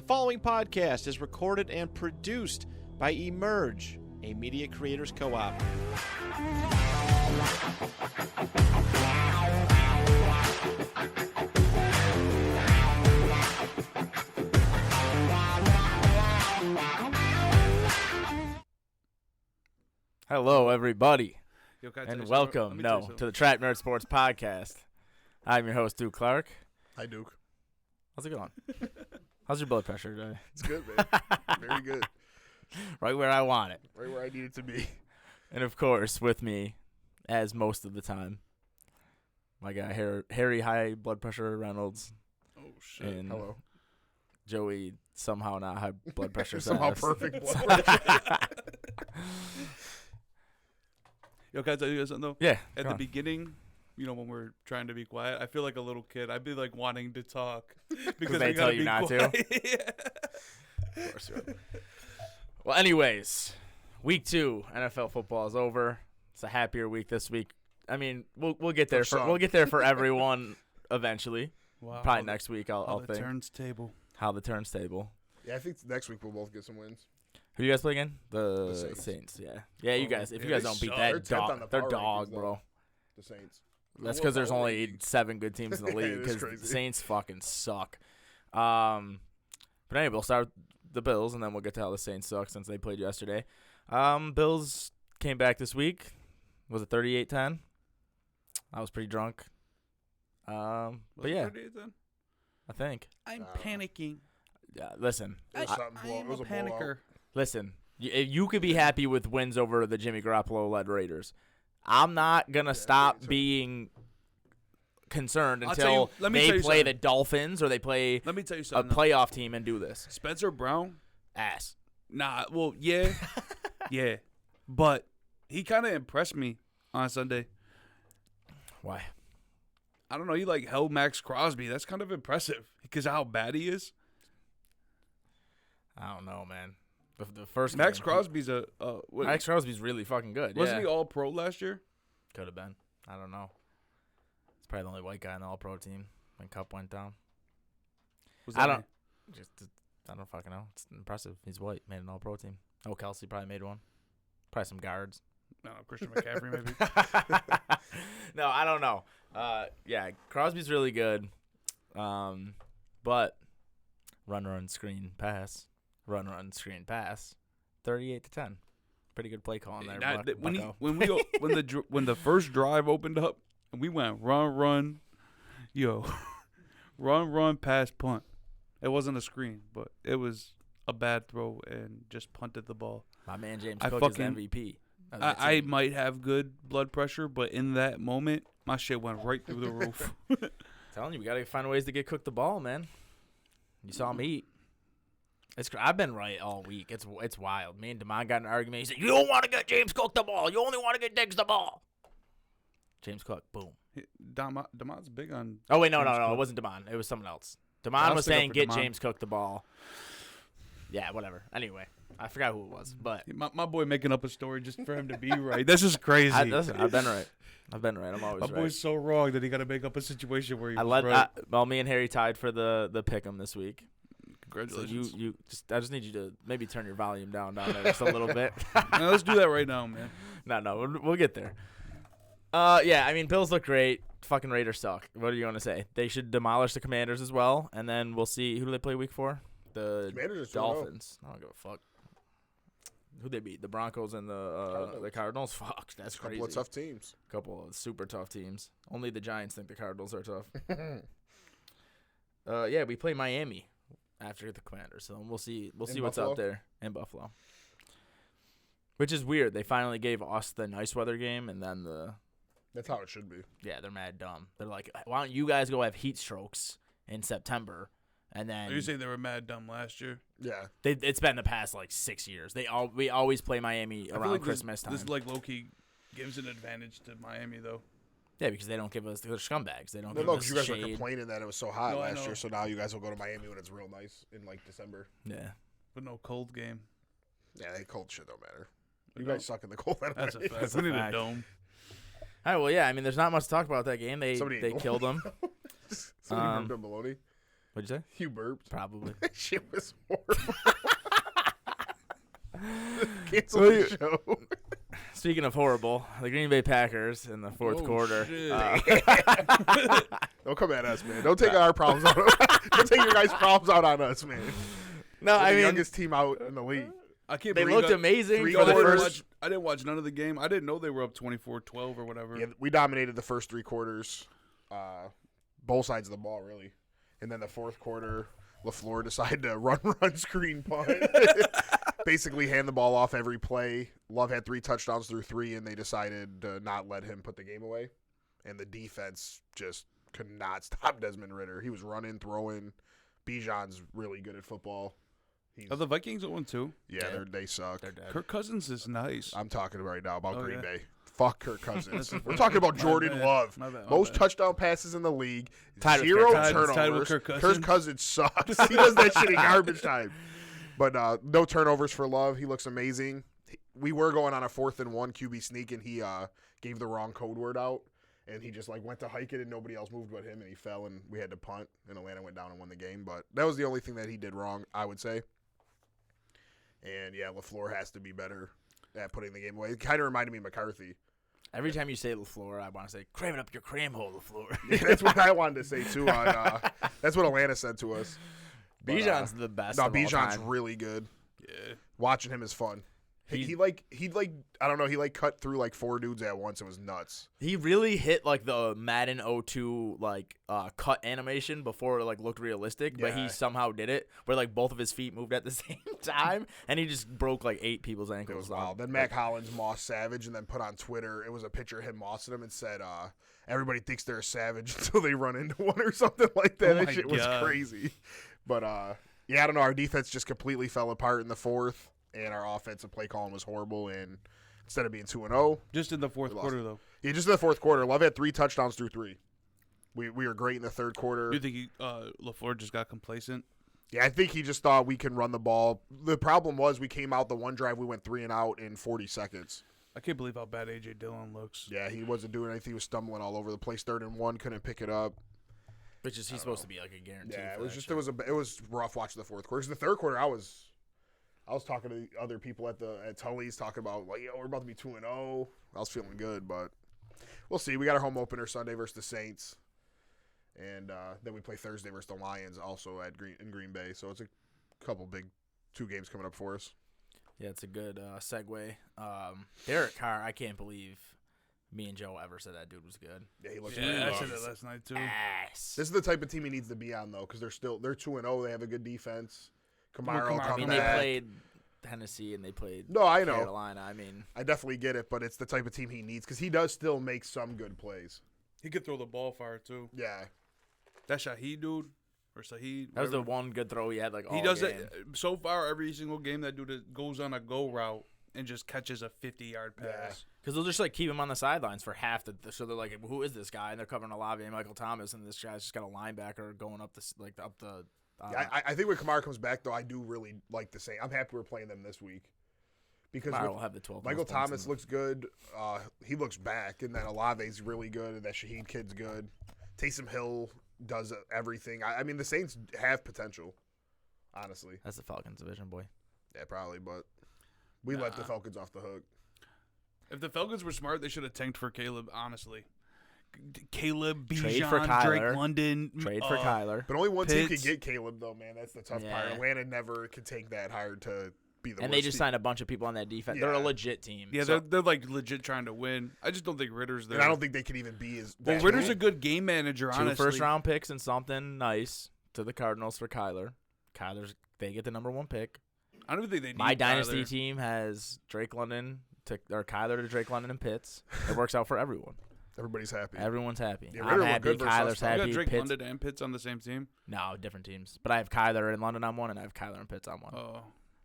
The following podcast is recorded and produced by Emerge, a media creators co-op. Hello, everybody, Yo, and welcome to the TrapNerd Sports Podcast. I'm your host, Duke Clark. Hi, Duke. How's it going? How's your blood pressure today? It's good, man. Very good. Right where I want it. Right where I need it to be. And, of course, with me, as most of the time, my guy, Harry High Blood Pressure Reynolds. Oh, shit. And Hello. Joey, somehow not high blood pressure. Somehow status. perfect blood pressure. Yo, can I tell you guys something, though? Yeah. At the beginning, you know, when we're trying to be quiet, I feel like a little kid. I'd be, like, wanting to talk. Because they tell you not to? Yeah. Of course. Well, anyways, week 2 NFL football is over. It's a happier week this week. I mean, we'll get there we'll get there for everyone eventually. Wow. Probably next week. I'll the think turntable. how the turns table. Yeah, I think next week we'll both get some wins. Who do you guys play again? The Saints. Saints. Yeah. You guys. If you yeah, guys they don't beat suck. They're that 10th on dog, the they're power dog, rankings, bro. The Saints. That's What because there's power only rankings? 7 good teams in the It league. is Because crazy. the Saints fucking suck. But anyway, we'll start with the Bills, and then we'll get to how the Saints suck since they played yesterday. Bills came back this week. Was it 38-10? I was pretty drunk. But yeah, 38 then? I think. I'm I don't know. panicking. Listen, It was something I blow- am it was a a blowout. panicker. listen. You could be happy with wins over the Jimmy Garoppolo-led Raiders. I'm not gonna stop me too. being concerned I'll tell until you- let me they tell you play the something. Dolphins or they play Let me tell you a something. playoff team and do this. Spencer Brown? Ass. Nah, well, yeah. Yeah. But he kind of impressed me on Sunday. Why? I don't know. He, like, held Max Crosby. That's kind of impressive because of how bad he is. I don't know, man. The first Max game, Crosby's Max Crosby's really fucking good. wasn't he All-Pro last year? Could have been. I don't know. He's probably the only white guy in the All-Pro team when Cup went down. Was I that don't. I don't fucking know. It's impressive. He's white. Made an All-Pro team. Oh, Kelsey probably made one. Probably some guards. I don't know, Christian McCaffrey maybe. No, I don't know. Yeah, Crosby's really good. But run, screen, pass. Run, screen, pass. 38-10. Pretty good play calling there. Bucko. When the first drive opened up and we went run, yo, run, pass, punt. It wasn't a screen, but it was a bad throw and just punted the ball. My man James I Cook is the fucking- MVP. I might have good blood pressure, but in that moment, my shit went right through the roof. Telling you, we gotta find ways to get Cook the ball, man. You saw him eat. I've been right all week. It's wild. Me and Damon got in an argument. He said, "You don't want to get James Cook the ball. You only want to get Diggs the ball." James Cook, boom. Damon's big on. Oh wait, no, James Cook. it wasn't Damon. It was someone else. I'll Damon was stick up saying for get Damon. James Cook the ball. Yeah, whatever. Anyway, I forgot who it was, but My boy making up a story just for him to be right. That's just crazy. listen, I've been right. I'm always My right. boy's so wrong that he got to make up a situation where he I was let right. well, me and Harry tied for the pick'em this week. So Congratulations. I just need you to maybe turn your volume down there just a little bit. Now, let's do that right now, man. No, we'll get there. Yeah, I mean, Bills look great. Fucking Raiders suck. What are you going to say? They should demolish the Commanders as well, and then we'll see. Who do they play week 4? The Commanders are 2-0. Dolphins. I don't give a fuck. Who they beat? The Broncos and the Cardinals? Fuck, that's Couple crazy. of tough teams. Couple of super tough teams. Only the Giants think the Cardinals are tough. Yeah, we play Miami after the Commanders, so we'll see. We'll In see what's Buffalo? out there in Buffalo. Which is weird. They finally gave us the nice weather game, and then That's how it should be. yeah, they're mad dumb. They're like, why don't you guys go have heat strokes in September? And then Are you saying they were mad dumb last year? Yeah. it's been the past like 6 years. We always play Miami I feel around like Christmas time. This like low key gives an advantage to Miami though. Yeah, because they don't give us, they're scumbags. They don't Well, give no, us because you guys were shade. complaining that it was so hot No, I last know. year, so now you guys will go to Miami when it's real nice in, like, December. Yeah. But no cold game. Yeah, they cold shit don't matter. You No. guys suck in the cold anyway. That's a fact. That's We a need a fact. dome. All right, well, yeah, I mean, there's not much to talk about that game. They Somebody killed them. Somebody moved on Maloney. What'd you say? You burped. Probably. That shit was horrible. Cancel the show. Speaking of horrible, the Green Bay Packers in the fourth Oh, quarter. shit. Don't come at us, man. Don't take our problems out. Don't take your guys' problems out on us, man. No, We're I the mean, youngest team out in the league. I can't they believe looked that. amazing three for the quarters. first. I didn't watch none of the game. I didn't know they were up 24-12 or whatever. Yeah, we dominated the first 3 quarters, both sides of the ball, really. And then the fourth quarter, LaFleur decided to run, screen, punt. Basically hand the ball off every play. Love had 3 touchdowns through 3, and they decided to not let him put the game away. And the defense just could not stop Desmond Ridder. He was running, throwing. Bijan's really good at football. Are the Vikings 0-2? Yeah, they suck. They're dead. Kirk Cousins is nice. I'm talking right now about Oh, Green yeah. Bay. Fuck Kirk Cousins. We're talking about My Jordan bad. Love. My bad, my Most bad. touchdown passes in the league. Tied with 0 Kirk Cousins. turnovers. Tied with Kirk Cousins. Cousins sucks. He does that shit in garbage time. But no turnovers for Love. He looks amazing. We were going on a 4th and 1 QB sneak, and he gave the wrong code word out. And he just went to hike it, and nobody else moved but him, and he fell, and we had to punt, and Atlanta went down and won the game. But that was the only thing that he did wrong, I would say. And yeah, LaFleur has to be better at putting the game away. It kind of reminded me of McCarthy. Every time you say LaFleur, I want to say, cram it up your cram hole, LaFleur. Yeah, that's what I wanted to say too. That's what Atlanta said to us. But, Bijan's the best. No, of all Bijan's time. really good. Yeah. Watching him is fun. He I don't know. He cut through 4 dudes at once. It was nuts. He really hit the Madden 02 cut animation before it looked realistic, but he Yeah. somehow did it where both of his feet moved at the same time, and he just broke 8 people's It ankles. was wild. Then Mac Hollins mossed Savage, and then put on Twitter. It was a picture of him mossing him and said, "Everybody thinks they're a savage until they run into one," or something like that. Oh That my shit was God. crazy. But yeah, I don't know. Our defense just completely fell apart in the fourth, and our offensive play calling was horrible. And instead of being 2-0, Just in the fourth We lost. quarter, though. yeah, just in the fourth quarter, Love had 3 touchdowns through 3. We were great in the third quarter. You think LaFleur just got complacent? Yeah, I think he just thought we can run the ball. The problem was we came out the one drive, we went 3 and out in 40 seconds. I can't believe how bad A.J. Dillon looks. Yeah, he wasn't doing anything. He was stumbling all over the place. 3rd and 1, couldn't pick it up. Which is he's supposed to be a guarantee. Yeah, for it was that just shit. it was rough watching the fourth quarter. 'Cause the third quarter, I was talking to the other people at Tully's talking about we're about to be 2-0. I was feeling good, but we'll see. We got our home opener Sunday versus the Saints, and then we play Thursday versus the Lions also in Green Bay. So it's a couple big 2 games coming up for us. Yeah, it's a good segue. Derek Carr, I can't believe me and Joe ever said that dude was good. Yeah, he looks Yeah, really I good. said that last night, too. Ass. This is the type of team he needs to be on though, because they're 2-0. They have a good defense. Kamara will Kamara- I come mean, back. they played Tennessee and they played No, I know. Carolina. I mean, I definitely get it, but it's the type of team he needs because he does still make some good plays. He could throw the ball far, too. Yeah. That Shaheed dude, or Saheed. that was the whatever. one good throw he had all He does game. it so far every single game. That dude goes on a go route and just catches a 50-yard pass. Because they'll just keep him on the sidelines for half so they're like, who is this guy? And they're covering Olave and Michael Thomas, and this guy's just got a linebacker going up up the. I think when Kamara comes back, though, I do really like the Saints. I'm happy we're playing them this week. Because Kamara with will have the 12. Michael most points Thomas in looks good. He looks back, and then Olave's really good, and that Shaheed kid's good. Taysom Hill does everything. I mean, the Saints have potential, honestly. That's the Falcons division, boy. Yeah, probably, but we let the Falcons off the hook. If the Falcons were smart, they should have tanked for Caleb, honestly. Caleb, Trade for Bijan, Kyler. Drake London. Trade for Kyler. But only one team Pitts. can get Caleb, though, man. That's the tough part. Yeah. Atlanta never could take that hard to be the And worst they just team. signed a bunch of people on that defense. They're a Yeah. legit team. Yeah, So- they're legit trying to win. I just don't think Ritter's there. And I don't think they could even be as. Well, that Ritter's good. a good game manager, 2 honestly. first-round picks and something nice to the Cardinals for Kyler. They get the number 1 pick. I don't think they need My dynasty Kyler. team has Drake London or Kyler to Drake London and Pitts. It works out for everyone. Everybody's happy. Everyone's happy. Yeah, I'm Ritter looked happy. good versus Kyler's us, though. You happy. got Drake Pitts. London and Pitts on the same team? No, different teams. But I have Kyler in London on one, and I have Kyler and Pitts on one. Oh.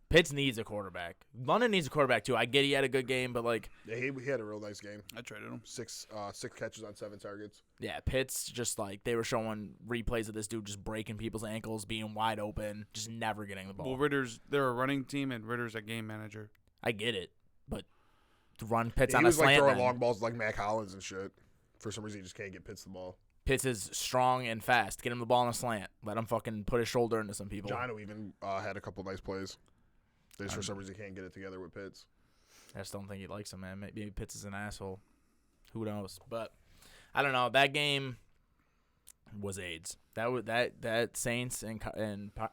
Pitts needs a quarterback. London needs a quarterback too. I get he had a good game, but Yeah, he had a real nice game. I traded him. 6 catches on 7 targets. yeah, Pitts just they were showing replays of this dude just breaking people's ankles, being wide open, just never getting the ball. Well, they're a running team, and Ritter's a game manager. I get it, but to run Pitts Yeah, on he a was slant. throwing then- long balls like Mac Hollins and shit. For some reason, he just can't get Pitts the ball. Pitts is strong and fast. Get him the ball on a slant. Let him fucking put his shoulder into some people. John even had a couple nice plays. Just for some reason can't get it together with Pitts. I just don't think he likes him, man. Maybe Pitts is an asshole. Who knows? But I don't know. That game was AIDS. That Saints and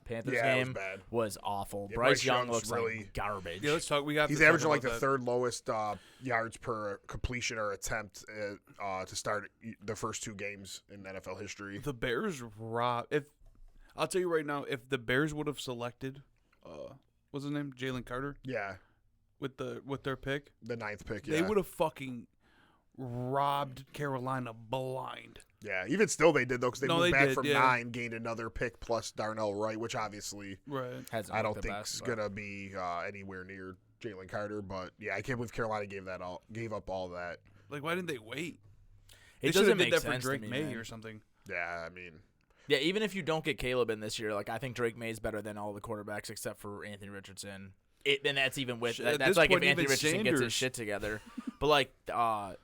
Panthers game was awful. Yeah, Bryce Young Young's looks really like garbage. Yeah, let's talk. He's averaging like the third lowest yards per completion or attempt to start the first 2 games in NFL history. The Bears I'll tell you right now, if the Bears would have selected, what's his name, Jalen Carter, Yeah, with their pick, the 9th pick. they would have fucking robbed Carolina blind. Yeah, even still they did though because they moved back from 9, gained another pick plus Darnell Wright, which obviously I don't think is gonna be anywhere near Jalen Carter. But yeah, I can't believe Carolina gave up all that. Like, why didn't they wait? It They should doesn't have make did that for sense Drake to me, May man. or something. Yeah, I mean, Yeah, even if you don't get Caleb in this year, like I think Drake May's better than all the quarterbacks except for Anthony Richardson. And that's even with At that's this like if point, Anthony even Richardson gets his Sanders. shit together. But like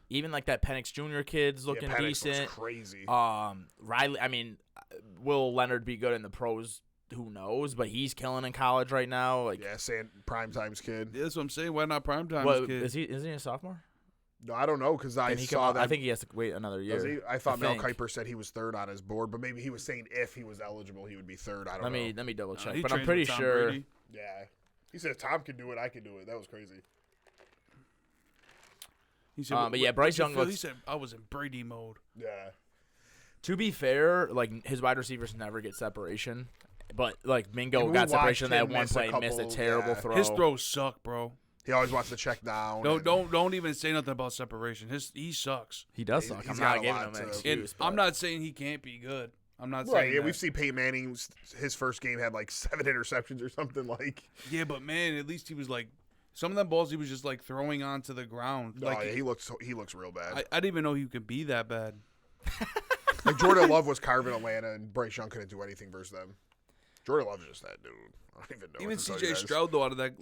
even like that Penix Jr. kid's looking Penix looks decent. crazy. Riley, I mean, will Leonard be good in the pros? Who knows? But he's killing in college right now. Like, Yeah, prime times kid. Yeah, that's what I'm saying. Why not primetime what, kid? is he a sophomore? No, I don't know because I Can he come saw out? that. I think he has to wait another year. I thought Mel think. Kiper said he was 3rd on his board, but maybe he was saying if he was eligible, he would be 3rd. I don't know. Let me double check. He But I'm trained pretty with Tom sure. Brady. Yeah, he said if Tom can do it, I can do it. That was crazy. He said, But yeah, Bryce Young He looks. said I was in Brady mode. Yeah, To be fair, like his wide receivers never get separation, but like Mingo We got separation watched that him one miss a play, missed a couple, terrible yeah. throw. His throws suck, bro. he always wants to check down. and- Don't even say nothing about separation. He sucks. He does He's- suck. he's I'm got not a giving lot him an to- excuse. I'm but- not saying he can't be good. I'm not Right, saying yeah, that. we've seen Peyton Manning. His first game had like 7 interceptions or something. Like, Yeah, but man, at least he was like, some of them balls he was just like throwing onto the ground. no, Like yeah, he looks real bad. I didn't even know he could be that bad. Like Jordan Love was carving Atlanta, and Bryce Young couldn't do anything versus them. Jordan Love's just that dude. I don't even know. Even what to tell you C.J. guys. Stroud though, out of that,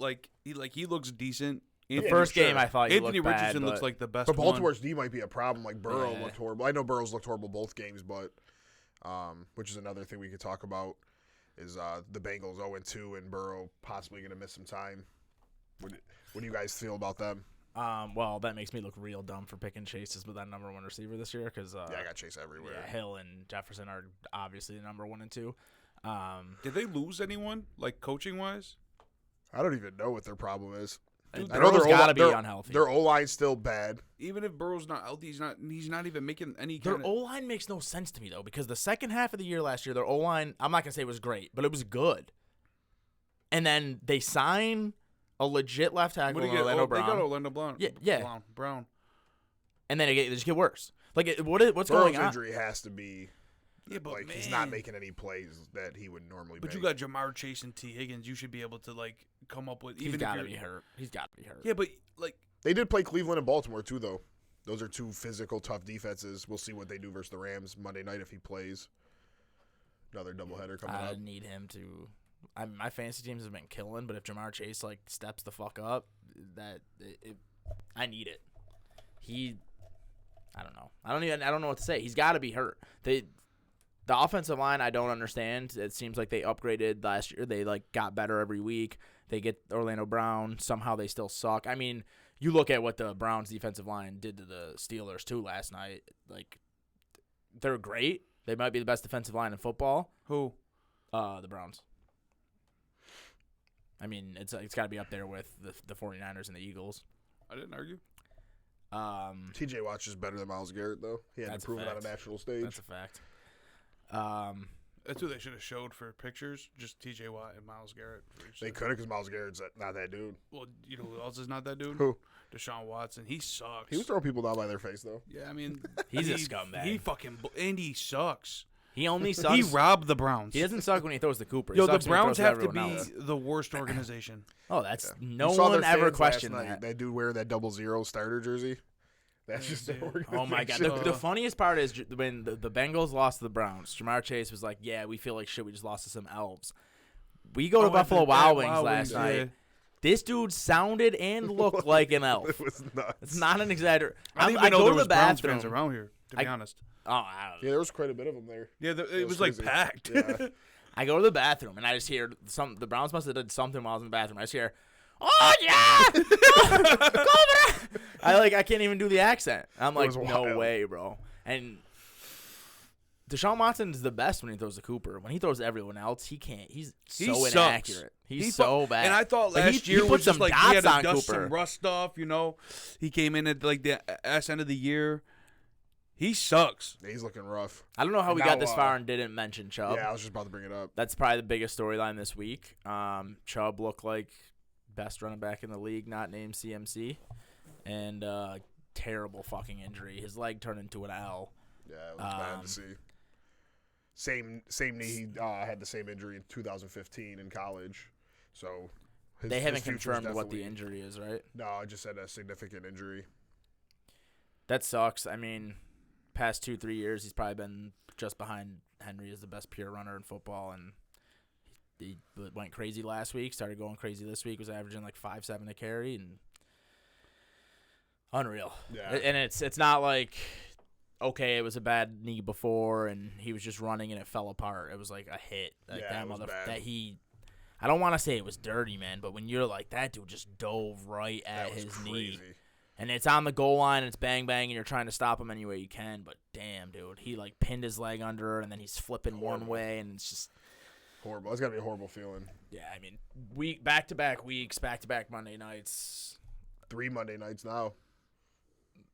he looks decent. The Yeah, first sure. game, I thought he Anthony looked Richardson bad, looks but like the best. But one. Baltimore's D might be a problem. Like Burrow Yeah. looked horrible. I know Burrow's looked horrible both games, but which is another thing we could talk about is the Bengals 0-2 and Burrow possibly going to miss some time. What do you guys feel about them? Well, that makes me look real dumb for picking Chase as that number 1 receiver this year because Yeah, I got Chase everywhere. yeah, Hill and Jefferson are obviously the number 1 and 2. Did they lose anyone like coaching wise? I don't even know what their problem is. Dude, I know Burrow's gotta be their- unhealthy. Their O-line's still bad. Even if Burrow's not healthy, he's not even making any Their kind O line makes no sense to me though because the second half of the year last year, their O line, I'm not gonna say it was great, but it was good. And then they sign a legit left tackle, Orlando Brown. They got Orlando Brown. Yeah. Brown. And then they just get worse. Like, what's Burrow's going on? injury has to be Yeah, but like man, he's not making any plays that he would normally But make. you got Jamar Chase and T Higgins. You should be able to like come up with. He's Even got to if be you're, hurt. He's got to be hurt. Yeah, but like They did play Cleveland and Baltimore too, though. Those are 2 physical, tough defenses. We'll see what they do versus the Rams Monday night if he plays. Another doubleheader coming I up. need him to. My fantasy teams have been killing, but if Jamar Chase like steps the fuck up, I need it. I don't know. I don't know what to say. He's got to be hurt. The offensive line I don't understand. It seems like they upgraded last year. They like got better every week. They get Orlando Brown. Somehow they still suck. I mean, you look at what the Browns defensive line did to the Steelers too last night. Like, they're great. They might be the best defensive line in football. who? The Browns. I mean, it's got to be up there with the 49ers and the Eagles. I didn't argue. TJ Watt is better than Myles Garrett, though. He had to That's a prove it on a fact. national stage. That's a fact. That's who they should have showed for pictures. Just T.J. Watt and Myles Garrett. They could have because Myles Garrett's not that dude. Well, you know who else is not that dude? Who? Deshaun Watson. He sucks. He was throwing people down by their face, though. Yeah, I mean, He's a scumbag. He fucking and he sucks. He only sucks. He robbed the Browns. He doesn't suck when he throws the Cooper. He Yo, the sucks when he Browns throws have to everyone be else. the worst organization. Oh, that's You no saw one their ever fans questioned last night. that. That dude wearing that 00 starter jersey. That's just their organization. Oh my god! The funniest part is when the Bengals lost to the Browns. Jamar Chase was like, "Yeah, we feel like shit. We just lost to some elves." We go to Buffalo Wild Wings last night. This dude sounded and looked like an elf. It was nuts. It's not an exaggeration. I didn't I even know go there to was the Browns bathroom. fans around here. to be honest. Oh, I don't know. Yeah, there was quite a bit of them there. Yeah, it was was like crazy. packed. Yeah. I go to the bathroom and I just hear the Browns must have did something while I was in the bathroom. I just hear, "Oh yeah, go over there." I can't even do the accent. I'm like, was no wild. way, bro. And Deshaun Watson is the best when he throws to Cooper. When he throws to everyone else, he can't. He's so sucks. inaccurate. He's so bad. And I thought Like, last he year put was just some like he had dots to on dust Cooper. some rust off. He came in at like the ass end of the year. He sucks. Yeah, he's looking rough. I don't know how we Now, got this far and didn't mention Chubb. Yeah, I was just about to bring it up. That's probably the biggest storyline this week. Chubb looked like best running back in the league, not named CMC, and terrible fucking injury. His leg turned into an L. Yeah, it was bad to see. Same knee. He had the same injury in 2015 in college. So They haven't his future's confirmed what the definitely- injury is, right? No, I just said a significant injury. That sucks. I mean, past 2-3 years, he's probably been just behind Henry as the best pure runner in football, and he went crazy last week, started going crazy this week, was averaging like 5.7 a carry, and unreal. Yeah. And it's not like, okay, it was a bad knee before, and he was just running and it fell apart. It was like a hit. Like Yeah, it was bad. I don't want to say it was dirty, man, but when you're like, that dude just dove right at That was his crazy. knee. And it's on the goal line, and it's bang, bang, and you're trying to stop him any way you can. But damn, dude, he like pinned his leg under, and then he's flipping one Horrible. way, and it's just, Horrible. It's got to be a horrible feeling. yeah. I mean, back-to-back weeks, back-to-back Monday nights. 3 Monday nights now.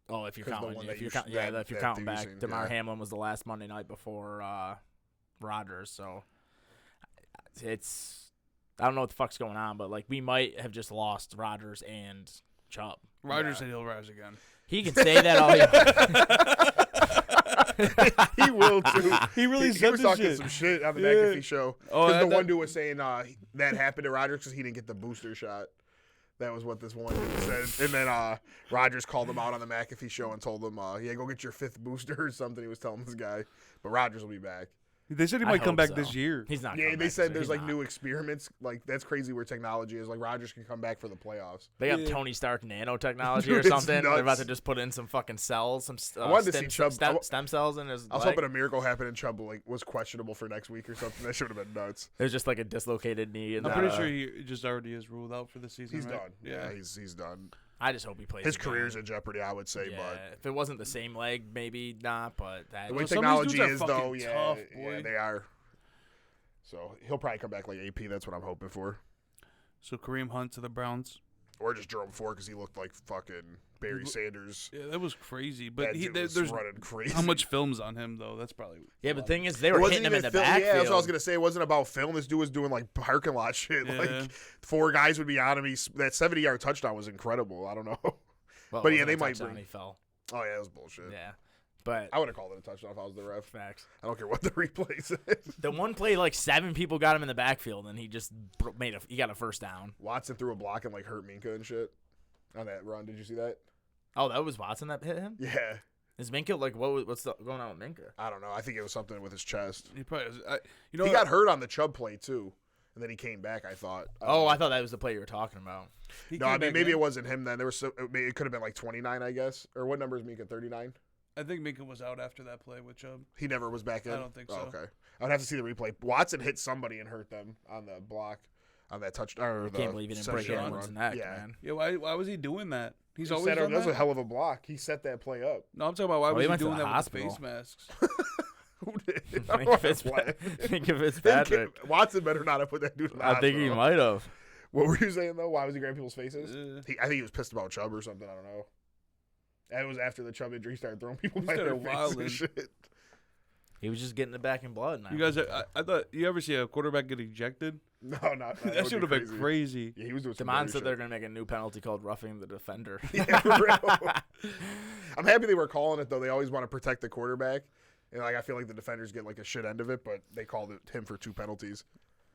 Oh, if you're 'Cause the counting, one if that you're you count, sh- yeah, that- if you're that counting thing you back, seen, DeMar yeah. Hamlin was the last Monday night before Rodgers. So it's, I don't know what the fuck's going on, but like we might have just lost Rodgers and Chubb. Rodgers said he'll rise again. He can say that all he He will too. He really he said was this talking shit. some shit on the Yeah. McAfee show. Oh, Because the that- one dude was saying that happened to Rodgers because he didn't get the booster shot. That was what this one dude said. And then Rodgers called him out on the McAfee show and told him, yeah, go get your 5th booster or something. He was telling this guy. But Rodgers will be back. They said he I might come hope back so. this year. He's not. Yeah, coming they back said this there's year. like He's new not. experiments. Like that's crazy where technology is. Like Rodgers can come back for the playoffs. They got Yeah. Tony Stark nanotechnology Dude, or it's something. They're about nuts. to just put in some fucking cells, some I wanted to see Chubb- stem cells in his I was leg. hoping a miracle happened and Chubb was questionable for next week or something. That should have been nuts. It was just like a dislocated knee. And I'm pretty sure he just already is ruled out for the season. He's right? done. Yeah, he's done. I just hope he plays. His again. career's in jeopardy, I would say. Yeah, But if it wasn't the same leg, maybe not. But that the way Well, some of these technology dudes are is, though, fucking yeah, tough, yeah, boy. they are. So he'll probably come back like AP. That's what I'm hoping for. So Kareem Hunt to the Browns. Or just Jerome Ford because he looked like fucking Barry Sanders. Yeah, that was crazy. But That dude was there's running crazy. how much film's on him though? That's probably yeah, but the thing is, they It were wasn't hitting him in even the film. backfield. Yeah, that's what I was gonna say. It wasn't about film. This dude was doing like parking lot shit. Yeah. Like 4 guys would be on him. That 70-yard touchdown was incredible. I don't know. Well, but it yeah, wasn't they a might touchdown, bring- He fell. Oh yeah, that was bullshit. Yeah, but I would have called it a touchdown if I was the ref. facts. I don't care what the replay says. The one play, like 7 people got him in the backfield, and he just he got a first down. Watson threw a block and like hurt Minka and shit on that run. Did you see that? Oh, that was Watson that hit him. Yeah. Is Minka like what's going on with Minka? I don't know. I think it was something with his chest. he probably He got hurt on the Chubb play too, and then he came back. I thought. Oh, I thought that was the play you were talking about. No, I mean maybe it wasn't him then. There was it could have been like 29, I guess. Or what number is Minka? 39. I think Minka was out after that play with Chubb. He never was back in. I don't think so. Oh, okay, I would have to see the replay. Watson hit somebody and hurt them on the block, on that touchdown. Or I the can't believe he didn't break 70-yard anyone's run. neck, Yeah. man. Yeah, why was he doing that? He's He always set up, done that was a that. hell of a block. He set that play up. No, I'm talking about why Oh, was he he went to doing the that hospital. with the face masks? Who did? I don't Minka know why that's why. Minka Fitzpatrick. Watson better not have put that dude in the I think he hospital. might have. What were you saying though? Why was he grabbing people's faces? Yeah. I think he was pissed about Chubb or something. I don't know. That was after the Chubb injury. He started throwing people He by their started face and wilding. shit. He was just getting it back in blood. Now. You guys, I thought you ever see a quarterback get ejected? No, not That should have been crazy. Yeah, he was doing some Demond dirty said they're shit. going to make a new penalty called roughing the defender. Yeah, for real. I'm happy they were calling it though. They always want to protect the quarterback, and like I feel like the defenders get like a shit end of it, but they called it him for 2 penalties.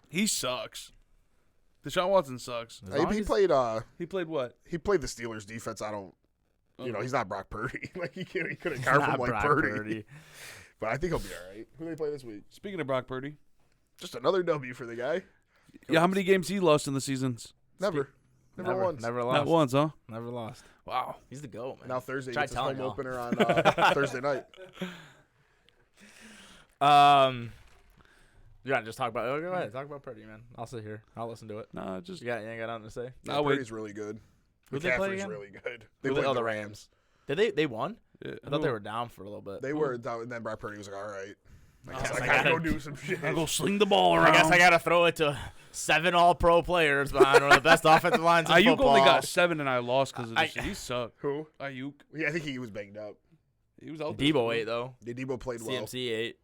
He sucks. Deshaun Watson sucks. As long He as- played. He played what? He played the Steelers defense. I don't. You know, he's not Brock Purdy. Like he couldn't He's carve not him like Brock Purdy. But I think he'll be all right. Who do they play this week? Speaking of Brock Purdy, Just another W for the guy. yeah, how many games he lost in the seasons? Never. Never once. Never lost. Not once, huh? Never lost. Wow. He's the GOAT, man. Now Thursday Try gets his telling home y'all. opener on Thursday night. You gotta just talk about. Oh, go ahead, talk about Purdy, man. I'll sit here. I'll listen to it. Nah, just You ain't got nothing to say. Yeah, Purdy's really good. Who'd they play McCaffrey's again? really good. Who played the Rams. Did they won? yeah, I thought they were down for a little bit. They were, and then Brock Purdy was like, all right. I I guess I gotta go gotta- do some shit. I go sling the ball around. I guess I gotta throw it to 7 All-Pro players behind one of the best offensive lines in Ayuk football. only got 7 and I lost because of this. He sucked. Who? Ayuk. Yeah, I think he was banged up. He was out there. Debo 8 though. Yeah, Debo played well. CMC 8.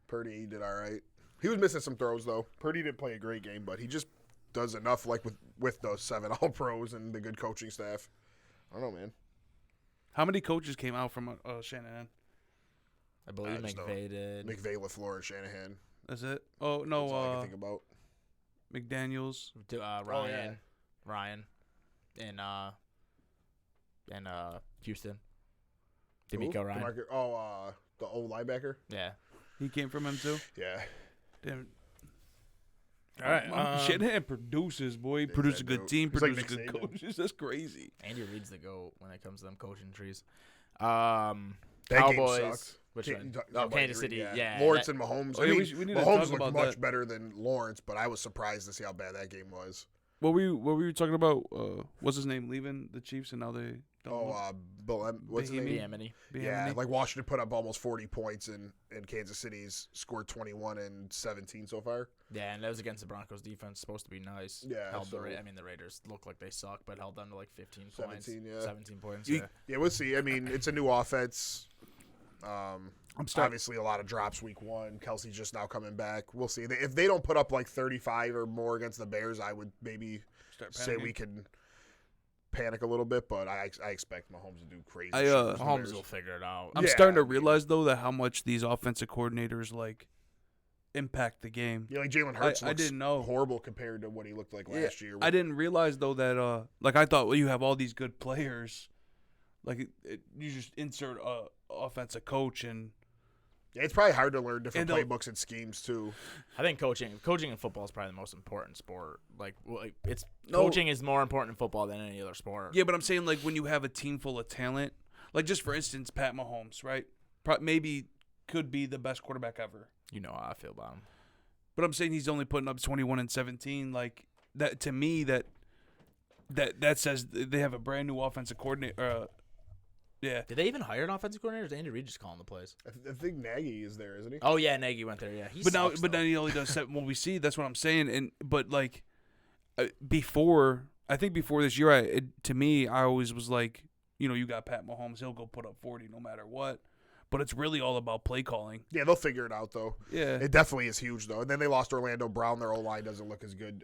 Purdy did all right. He was missing some throws, though. Purdy didn't play a great game, but he just does enough, like with those 7 All-Pros and the good coaching staff. I don't know, man. How many coaches came out from Shanahan? I believe just don't- McVay did. McVay, LaFleur, and Shanahan. That's it? Oh, That's no, all I can think about. McDaniels. Ryan. Ryan. And Houston. Who? D'Amico Ryan. The old linebacker? Yeah. He came from him, too? Yeah. Damn. All right. Shanahan produces, boy. He He's produces a that good goat. team, He's like produces Nick good Saban. coaches. That's crazy. Andy Reid's the GOAT when it comes to them coaching trees. That Cowboys. game sucked. Which Can't- one? you talk Oh, about Kansas Andy City. Reid, Yeah. Lawrence that- and Mahomes. Oh, I yeah, mean, we need to Mahomes talk looked about much that. better than Lawrence, but I was surprised to see how bad that game was. What were you talking about? What's his name leaving the Chiefs and now they don't look? What's his name? Bieniemy. Yeah, Bieniemy? like Washington put up almost 40 points, and Kansas City's scored 21 and 17 so far. Yeah, and that was against the Broncos defense. Supposed to be nice. Yeah, Held so- the Raiders look like they suck, but held them to like 15 points. 17, yeah. 17 points. You- Yeah. Yeah, we'll see. I mean, it's a new offense. I'm starting. Obviously, a lot of drops week 1. Kelsey's just now coming back. We'll see. If they don't put up like 35 or more against the Bears, I would maybe Start say panicking. we can panic a little bit, but I expect Mahomes to do crazy I, shit. against the Mahomes Bears. will figure it out. I'm Yeah, starting to I mean- realize though that how much these offensive coordinators like impact the game. Yeah, like Jalen Hurts I looks didn't know. horrible compared to what he looked like last year. I didn't realize though that like I thought, well, you have all these good players, like you just insert a offensive coach and Yeah, it's probably hard to learn different And they'll- playbooks and schemes too. I think coaching in football is probably the most important sport. Like it's No. coaching is more important in football than any other sport. yeah, but I'm saying like when you have a team full of talent, like just for instance, Pat Mahomes, right? Maybe could be the best quarterback ever. You know how I feel about him. But I'm saying he's only putting up 21 and 17. Like that to me, that says they have a brand new offensive coordinator. Yeah, Did they even hire an offensive coordinator? Or is Andy Reid just calling the plays? I think Nagy is there, isn't he? Oh yeah, Nagy went there. Yeah, he but sucks, now though. he only does 7. Well, we see that's what I'm saying. And but like before this year, to me, I always was like, you got Pat Mahomes, he'll go put up 40 no matter what. But it's really all about play calling. Yeah, they'll figure it out though. Yeah. It definitely is huge though. And then they lost Orlando Brown. Their O-line doesn't look as good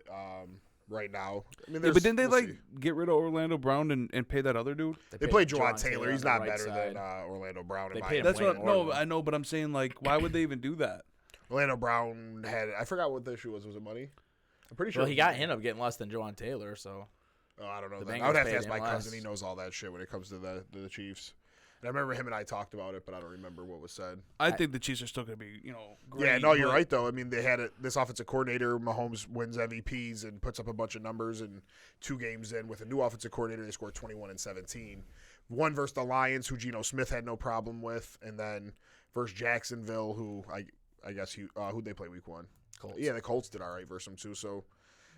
right now. I mean, Yeah, but didn't they we'll see. get rid of Orlando Brown and pay that other dude? They paid played Jawan Jawaan Taylor. He's on the not right better side. than Orlando Brown. They In my paid him opinion. That's way what. more, No, though. I know, but I'm saying like, why would they even do that? Orlando Brown had. I forgot what the issue was. Was it money? I'm pretty sure. Well, it he was got money. ended up getting less than Jawan Taylor. So Oh, I don't know. The That. I Bengals would have to paid ask my him cousin. less. He knows all that shit when it comes to the Chiefs. And I remember him and I talked about it, but I don't remember what was said. I think the Chiefs are still going to be, great. Yeah, no, you're but- right though. I mean, they had this offensive coordinator. Mahomes wins MVPs and puts up a bunch of numbers. And 2 games in with a new offensive coordinator, they scored 21 and 17. One versus the Lions, who Geno Smith had no problem with, and then versus Jacksonville, who I guess who'd they play week 1? Colts. Yeah, the Colts did all right versus them too. So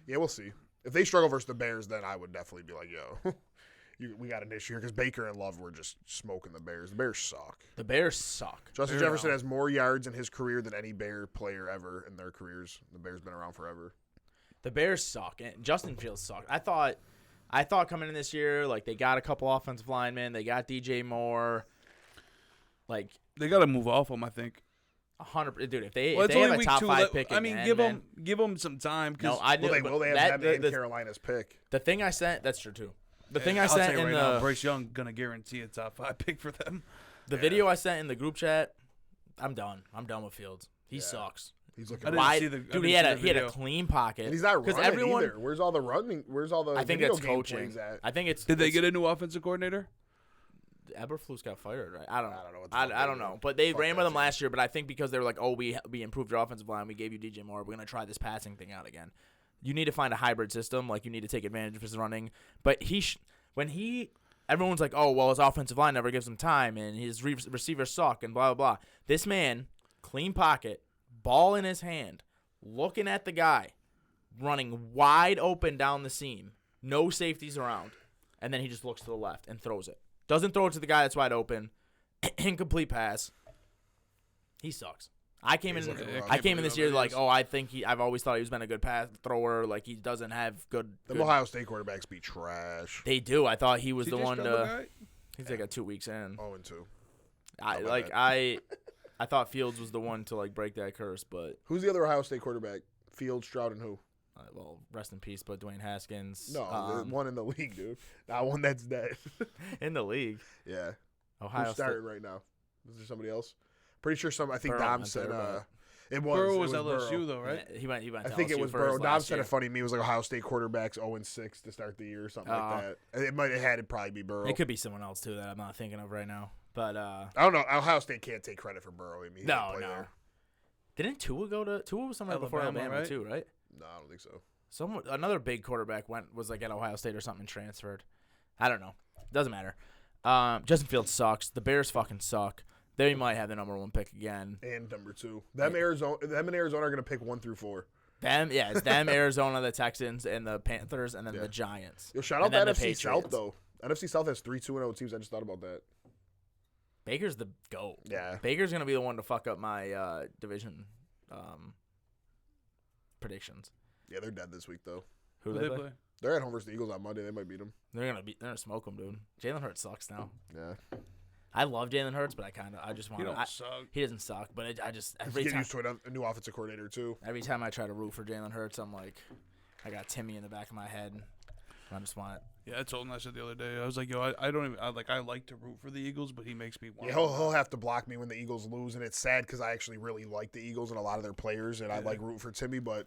yeah, we'll see. If they struggle versus the Bears, then I would definitely be like, yo. We got an issue here because Baker and Love were just smoking the Bears. The Bears suck. the Bears suck. Justin Bear Jefferson down. has more yards in his career than any Bear player ever in their careers. The Bears been around forever. The Bears suck. And Justin Fields sucked. I thought coming in this year, like they got a couple offensive linemen, they got DJ Moore, like They got to move off him, I think. 100. Dude, if they Well, if it's they only have a week top 2. 5 pick, I mean, again, give them some time. no, Cause I knew. Will they? but Will they have that- them the, and Carolina's pick? the thing I sent, that's true too. The thing I I'll tell sent you in right now, the Bryce Young gonna guarantee a top 5 pick for them. video I sent in the group chat, I'm done. I'm done with Fields. He Yeah. sucks. He's I looking. didn't Wide, see the- I dude, didn't he see had the a video. clean pocket. And he's not running everyone, either. Where's all the running? Where's all the? I think video that's game coaching. plays at? I think it's. Did they it's- get a new offensive coordinator? Eberflus got fired, right? I don't know. I don't know what the fuck I don't they know. did. But they Fuck ran that with him team. last year. But I think because they were like, oh, we improved your offensive line, we gave you DJ Moore, we're gonna try this passing thing out again. you need to find a hybrid system. Like, you need to take advantage of his running. But everyone's like, oh, well, his offensive line never gives him time, and his receivers suck, and blah, blah, blah. This man, clean pocket, ball in his hand, looking at the guy, running wide open down the seam, no safeties around, and then he just looks to the left and throws it. Doesn't throw it to the guy that's wide open. Incomplete pass. He sucks. I came in this year like, I've always thought he's been a good pass thrower. Like, he doesn't have good. Ohio State quarterbacks be trash. They do. I thought he was the one to. He's like 2 weeks in. 0-2. I thought Fields was the one to like break that curse, but who's the other Ohio State quarterback? Fields, Stroud, and who? Well, rest in peace, but Dwayne Haskins. No, one in the league, dude. Not one that's dead. In the league. Yeah. Ohio Who's starting right now? Is there somebody else? Pretty sure I think Burrow Dom said it was. Burrow it was LSU Burrow. Though, right? Yeah, he went. I think it was Burrow. Dom said it funny. Me was like Ohio State quarterbacks 0-6 to start the year or something like that. It might have had to probably be Burrow. It could be someone else too that I'm not thinking of right now. But I don't know. Ohio State can't take credit for Burrow. I mean, no. Didn't Tua go to Tua was somewhere before Alabama right? too, right? No, I don't think so. Another big quarterback was like at Ohio State or something and transferred. I don't know. Doesn't matter. Justin Fields sucks. The Bears fucking suck. They might have the number 1 pick again. And number 2. Them and Arizona are gonna pick 1 through 4. It's them, Arizona, the Texans, and the Panthers, and then the Giants. Yo, shout out the NFC South though. NFC South has 3 2-0 teams. I just thought about that. Baker's the GOAT. Yeah. Baker's gonna be the one to fuck up my division predictions. Yeah, they're dead this week though. Who they play? They're at home versus the Eagles on Monday. They might beat them. They're gonna smoke them, dude. Jalen Hurts sucks now. Yeah. I love Jalen Hurts, but I just want He to. don't suck. He doesn't suck, but I just every Get time used to a new offensive coordinator too. every time I try to root for Jalen Hurts, I'm like, I got Timmy in the back of my head, and I just want it. Yeah, I told him I said the other day. I was like, yo, I don't even I like to root for the Eagles, but he makes me want. Yeah, he'll have to block me when the Eagles lose, and it's sad because I actually really like the Eagles and a lot of their players, and I like root for Timmy, but.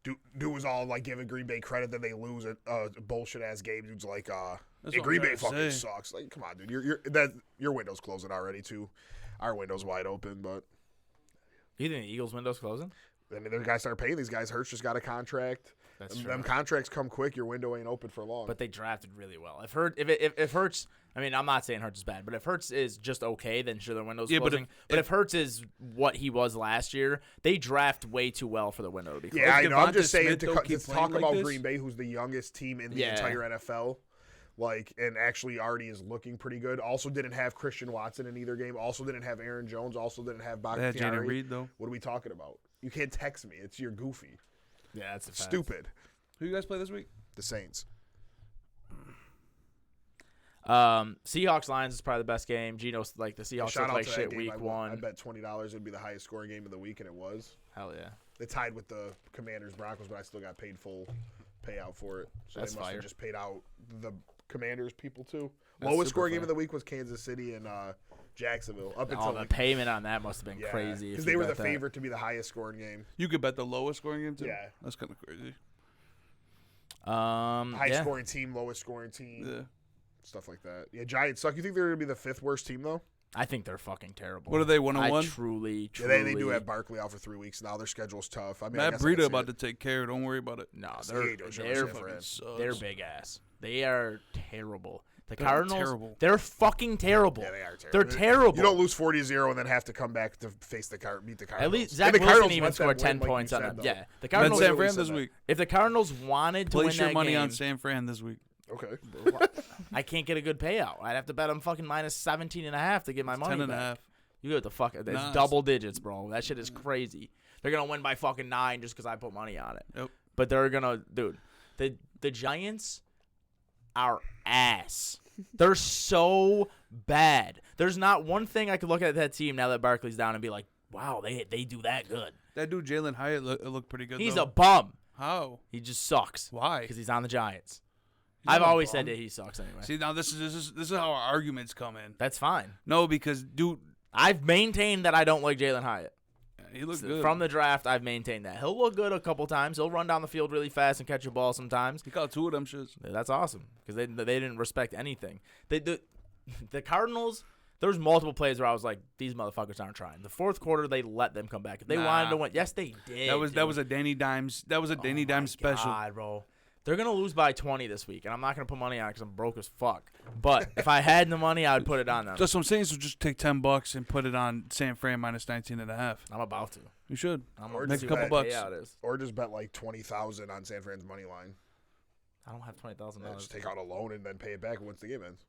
Dude was all like giving Green Bay credit that they lose a bullshit ass game. Dude's like, hey, Green Bay fucking sucks. Like, come on, dude, your window's closing already too. Our window's wide open, but You think the Eagles' window's closing? I mean, the guys start paying these guys. Hurts just got a contract. That's true. Them contracts come quick. Your window ain't open for long. But they drafted really well. If Hurts, I mean, I'm not saying Hurts is bad, but if Hurts is just okay, then sure, their window's closing. But if Hurts is what he was last year, they draft way too well for the window to be closed. Yeah, I know. I'm just saying Smith to talk about this? Green Bay, who's the youngest team in the entire NFL, like, and actually already is looking pretty good. Also didn't have Christian Watson in either game. Also didn't have Aaron Jones. Also didn't have They had Bakhtiari. Jaden Reed though. What are we talking about? You can't text me. You're goofy. Yeah, that's a fact. Stupid. Who you guys play this week? The Saints. Seahawks Lions is probably the best game. Gino's like the Seahawks Shout look out like to that shit game. week 1. I bet $20 it'd be the highest scoring game of the week, and it was. Hell yeah. They tied with the Commanders Broncos, but I still got paid full payout for it. So That's they must fire. have just paid out the Commanders people too. That's Lowest super scoring game fire. of the week was Kansas City and Jacksonville. Up Oh, until the payment on that must have been crazy. because if they you were the bet that. favorite to be the highest scoring game. You could bet the lowest scoring game too. Yeah. That's kind of crazy. Highest scoring team, lowest scoring team, Yeah. stuff like that. Yeah, Giants suck. You think they're gonna be the 5th worst team though? I think they're fucking terrible. What are they, 1-1? I truly. Yeah, they do have Barkley out for 3 weeks now. Their schedule's tough. I mean, I Matt guess I can Breida see about it. to take care. Don't worry about it. No, It's they're the age, they're it's different. they're big ass. They are terrible. The They're Cardinals, terrible. They're fucking terrible. Yeah, they are terrible. They're terrible. You don't lose 40-0 and then have to come back to face beat the Cardinals. At least And Zach the Wilson Cardinals even let them scored win, 10 like you points on said, them. though. Yeah, the Bet Cardinals. San we Fran said this that. week. If the Cardinals wanted to Place win your that money game, on San Fran this week. Okay. I can't get a good payout. I'd have to bet them fucking minus 17.5 to get my money 10.5. back. You get the fuck. It's Nah, double digits, bro. That shit is crazy. They're gonna win by fucking 9 just because I put money on it. Yep. But they're gonna, dude. The Giants are ass. They're so bad. There's not one thing I could look at that team now that Barkley's down and be like, wow, they do that good. That dude Jalen Hyatt looked pretty good. He's though. a bum. How? He just sucks. Why? Because he's on the Giants. He's I've not a always bum. said that he sucks anyway. See, now this is how our arguments come in. That's fine. No, because dude, I've maintained that I don't like Jalen Hyatt. he looked good. From the draft, I've maintained that. He'll look good a couple times. He'll run down the field really fast and catch a ball sometimes. He caught 2 of them shits. That's awesome because they didn't respect anything. The Cardinals, There was multiple plays where I was like, these motherfuckers aren't trying. The fourth quarter, they let them come back. If they wanted to win, yes, they did. That was a Danny Dimes. That was a Danny Dimes special. God, bro. They're going to lose by 20 this week, and I'm not going to put money on it because I'm broke as fuck. But if I had the money, I would put it on them. That's what I'm saying. So just take $10 and put it on San Fran minus 19.5. I'm about to. You should. I'm Or gonna make see a what couple that bucks. payout is. Or just bet like 20,000 on San Fran's money line. I don't have $20,000 Just take out a loan and then pay it back once the game ends.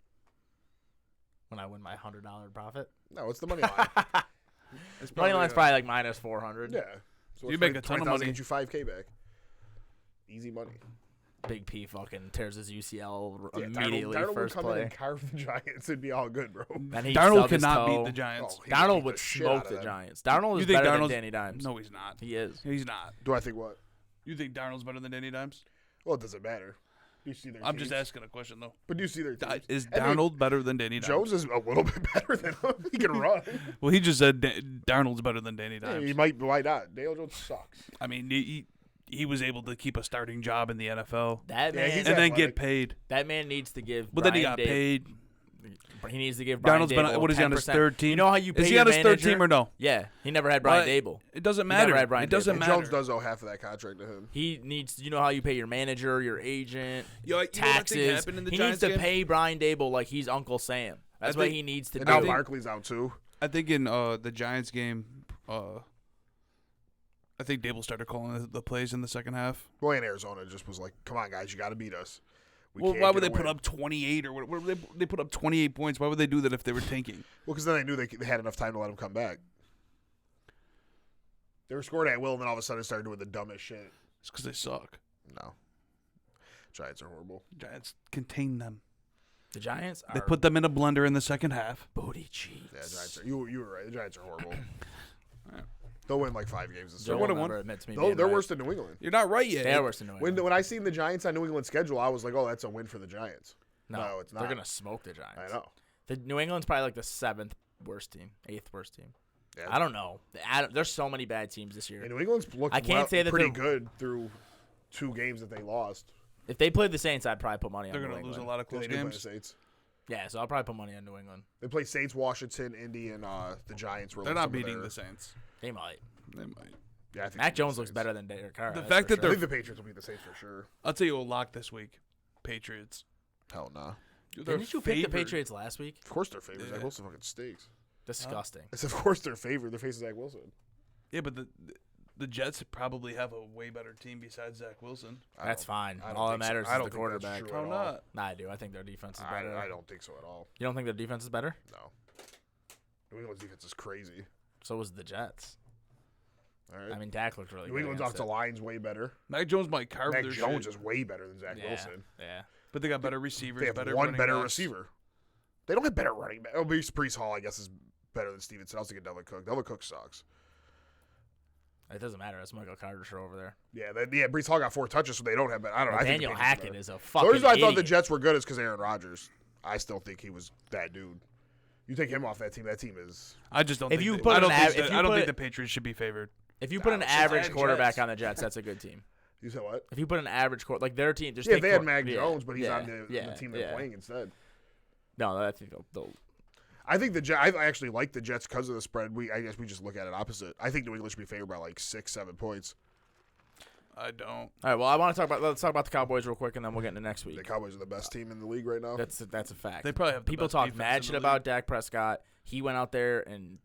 when I win my $100 profit. No, it's the money line. It's Money line's probably like minus 400. Yeah. So You it's make like a ton of 20,000 money. Get you $5K back. Easy money. Big P fucking tears his UCL Yeah, immediately Darnold would first come in play. and carve the Giants. It'd be all good, bro. Then he Darnold stubbed his cannot toe. beat the Giants. Oh, he beat Darnold the would shit smoke out of the them. Giants. Darnold You is think better Darnold's- than Danny Dimes. No, he's not. He is. He's not. Do I think what? You think Darnold's better than Danny Dimes? Well, it doesn't matter. Do you see their I'm just teams? asking a question, though. But do you see their teams? Is I mean, Darnold better than Danny Dimes? Jones is a little bit better than him. He can run. Well, he just said Darnold's better than Danny Yeah, Dimes. he might. Why not? Daniel Jones sucks. I mean, he was able to keep a starting job in the NFL That Yeah, man, he's and then athletic. get paid. that man needs to give. But then he Brian got Dable- paid. He needs to give Brian Darnold's been. Dable What is he on his 10%. third team? You know how you pay Is he your on his third manager? team or no? Yeah, he never had Brian But Dable. It doesn't He never matter. had Brian It doesn't Dable. And matter. Jones does owe half of that contract to him. He needs. You know how you pay your manager, your agent, Yo, you know what I think taxes. happened in the He Giants needs to game? pay Brian Dable like he's Uncle Sam. That's what think- he needs to And do. now Barkley's out too. I think in the Giants game, I think Dable started calling the plays in the second half. Well, in Arizona just was like, "Come on, guys, you got to beat us." Well, can't why get would a they put win." up 28 or what? They put up 28 points. Why would they do that if they were tanking? Well, because then they knew they had enough time to let him come back. They were scoring at will, and then all of a sudden started doing the dumbest shit. It's because they suck. No, Giants are horrible. Giants contain them. The Giants are They put them in a blender in the second half. booty cheeks. Yeah, Giants are. You were right. The Giants are horrible. They'll win like 5 games this Joe year. would've will won. never admit to me They're being right. worse than New England. You're not right yet. They are worse than New England. When I seen the Giants on New England's schedule, I was like, "Oh, that's a win for the Giants." No, it's not. They're gonna smoke the Giants. I know. The New England's probably like the 7th worst team, 8th worst team. Yeah. I don't know. There's so many bad teams this year. And New England's looked I can't say that pretty they're- good through 2 games that they lost. If they played the Saints, I'd probably put money on They're New going to lose England. a lot of They close do play the games. Saints. Yeah, so I'll probably put money on New England. They play Saints, Washington, Indy, and the Giants. Were They're like not some of beating their- the Saints. They might. They might. Yeah, I think Mac they beat Jones the looks Saints. better than Derek Carr. The that's fact for that I sure. think the Patriots will beat the Saints for sure. I'll tell you a lock this week. Patriots. Hell no. Didn't you pick the Patriots last week? Of course they're favored. Yeah. Zach Wilson fucking stinks. Disgusting. I said, of course they're favored. They're facing Zach Wilson. Yeah, but the Jets probably have a way better team besides Zach Wilson. That's fine. I don't All that think so. matters I is don't the think that's quarterback. true How at all. not? Nah, I do. I think their defense is better. I don't think so at all. You don't think their defense is better? No. New England's defense is crazy. So was the Jets. All right. I mean, Dak looked really New good. England's against offensive it. line's way better. Mac Jones might carve Mac their Jones shit, is way better than Zach Wilson. Yeah. but they got better receivers. They have better one running better backs. receiver. They don't have better running back. Oh, Brees Hall, I guess, is better than Stevenson. I was thinking Delvin Cook. Delvin Cook sucks. It doesn't matter. That's Michael Carter show over there. Yeah, Brees Hall got 4 touches, so they don't have. I don't know. Daniel I think the Patriots are Hackett better. is a The fucking reason I thought the idiot. Jets were good is because Aaron Rodgers. I still think he was that dude. You take him off that team is. I just don't. If think you they- put I don't an think av- the- if you I don't put- think the Patriots should be favored. If you put an Nah, it's average Jets. quarterback on the Jets, that's a good team. You said what? If you put an average like their team, just Yeah, take they had quar- Mac yeah, Jones, but he's yeah, on the team they're playing instead. No, I think they'll I think I actually like the Jets because of the spread. I guess we just look at it opposite. I think New England should be favored by like 6, 7 points. I don't. All right. Well, let's talk about the Cowboys real quick, and then we'll get into next week. The Cowboys are the best team in the league right now. That's a fact. They probably have the People best talk defense mad in shit the about Dak Prescott. He went out there and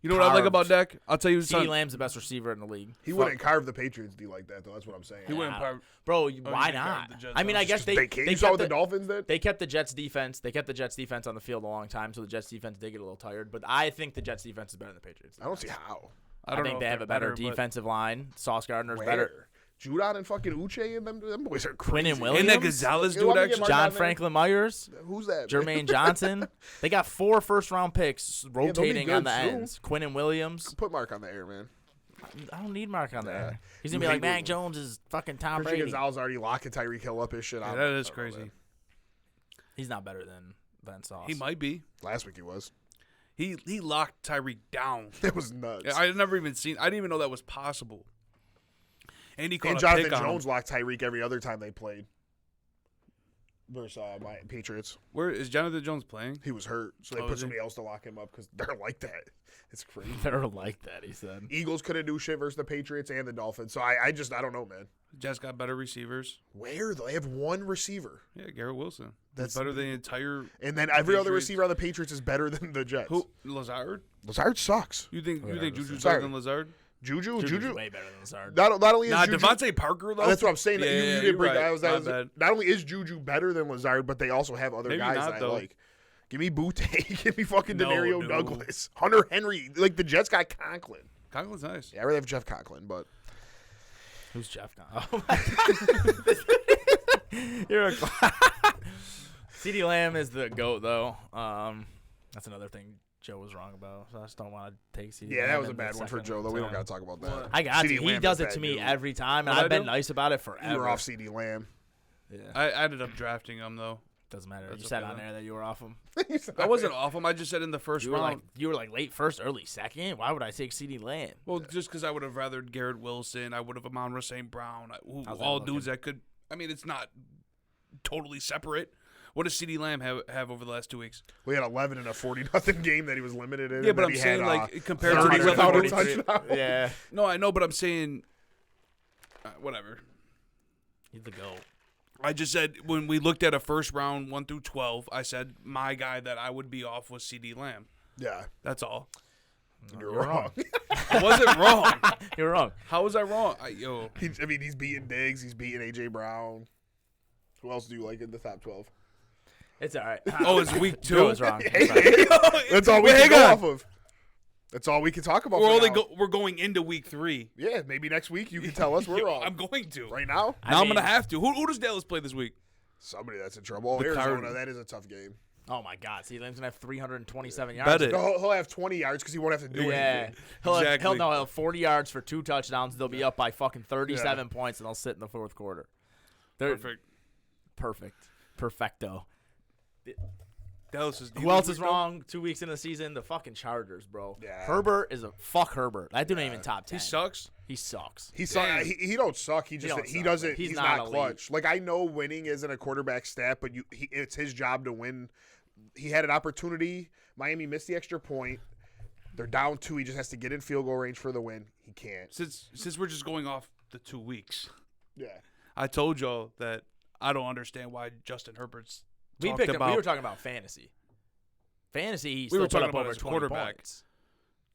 You know what I like about carved. Dak? I'll tell you CeeDee something. Lamb's the best receiver in the league. He wouldn't carve the Patriots D like that, though. That's what I'm saying. He wouldn't Yeah. carve- Bro, you why think not? the Jets I mean, are I just guess they You they saw kept what the Dolphins did? They kept the Jets defense. They kept the Jets defense on the field a long time, so the Jets defense did get a little tired. But I think the Jets defense is better than the Patriots. I don't see how. I don't think know they if have a they're better but- defensive line. Sauce Gardner's Where? better. Judon and fucking Uche and them boys are crazy. Quinnen Williams. And that Gonzalez You dude want me to get actually. Mark John on there? Franklin Myers, Who's that? man? Jermaine Johnson. They got 4 first-round picks they'll be rotating on good the soon. ends. Quinnen Williams. Put Mark on the air, man. I don't need Mark on Yeah. there. He's You gonna be like hate Mac when- Jones is fucking Tom Christian Brady. Gonzalez already locking Tyreek Hill up his shit. Yeah, I that don't is know, crazy. man. He's not better than Sauce. He might be. Last week he was. He locked Tyreek down. It was nuts. I had never even seen. I didn't even know that was possible. And he caught And a Jonathan pick on him. Jones locked Tyreek every other time they played. versus my Patriots. Where is Jonathan Jones playing? He was hurt, so they Oh, put is he? somebody else to lock him up because they're like that. It's crazy. They're like that, he said. Eagles couldn't do shit versus the Patriots and the Dolphins, so I don't know, man. Jets got better receivers. Where though? They have one receiver, Yeah, Garrett Wilson. That's- That's better than the entire. and then every other Patriots. receiver on the Patriots is better than the Jets. Who? Lazard? Lazard sucks. You think Whatever, Juju's sorry. better than Lazard? Juju. way better than Lazard. Not only is Nah, Juju. Devontae Parker though. That's what I'm saying. Yeah, you yeah, did you're bring right. that. My Was bad. not only is Juju better than Lazard, but they also have other Maybe guys not, that I though. like. Give me Butte. Give me fucking No, Denario no. Douglas. Hunter Henry. Like the Jets got Conklin. Conklin's nice. Yeah, I really have Jeff Conklin, but Who's Jeff now? Oh You're a CeeDee Lamb is the GOAT, though. That's another thing Joe was wrong about. So I just don't want to take CeeDee yeah, Lamb that was a in the bad one for second Joe, though. We don't time. got to talk about that. What? I got CeeDee to. He Lamb does is it to bad, me dude. every time, and What I I've been do? nice about it forever. You were off CD Lamb. Yeah, I ended up drafting him though. doesn't matter. That's You said okay, on though. there that you were off him. I wasn't off him. I just said in the first You were round. like late first, early second. Why would I take CeeDee Lamb? Well, just because I would have rathered Garrett Wilson, I would have Amon-Ra St. Brown, How's that all looking? dudes that could. I mean, it's not totally separate. What does CeeDee Lamb have over the last 2 weeks? We had 11 in a 40-0 game that he was limited in. Yeah, and but then I'm he saying had, like compared to 30 the without a other. touchdown. Yeah, No, I know, but I'm saying whatever. he's the GOAT. I just said when we looked at a first round 1 through 12, I said my guy that I would be off was CeeDee Lamb. Yeah, That's all. you're wrong. I wasn't wrong. You're wrong. How was I wrong? He's beating Diggs. He's beating A.J. Brown. Who else do you like in the top 12? It's all right. Oh, it's week 2. Joe was wrong. It's fine. That's all we Wait, can go hang on. off of. That's all we can talk about. We're for only now. we're going into week 3. Yeah, maybe next week you can tell us we're Yo, wrong. I'm going to. Right now, Now I'm mean- gonna have to. Who does Dallas play this week? somebody that's in trouble. The Arizona, Cardinals. that is a tough game. Oh my God, CeeDee Lamb's gonna have 327 yards. Bet it. No, he'll have 20 yards because he won't have to do Yeah, anything. he'll Exactly. have 40 yards for 2 touchdowns. They'll be up by fucking 37 points, and they'll sit in the fourth quarter. They're Perfect. perfecto. Dallas is. Who else is wrong? 2 weeks in the season, the fucking Chargers, bro. Yeah. Herbert is a fuck. Herbert. That dude ain't even top 10. He sucks. He sucks. He Damn. he don't suck. He just don't he suck, doesn't. but he's He's not not elite. clutch. Like I know winning isn't a quarterback stat, but it's his job to win. He had an opportunity. Miami missed the extra point. They're down 2. He just has to get in field goal range for the win. He can't. Since we're just going off the 2 weeks, Yeah. I told y'all that I don't understand why Justin Herbert's. We talked picked him. about. We were talking about fantasy. Fantasy, he We still were put talking up about over his 20 quarterback. points.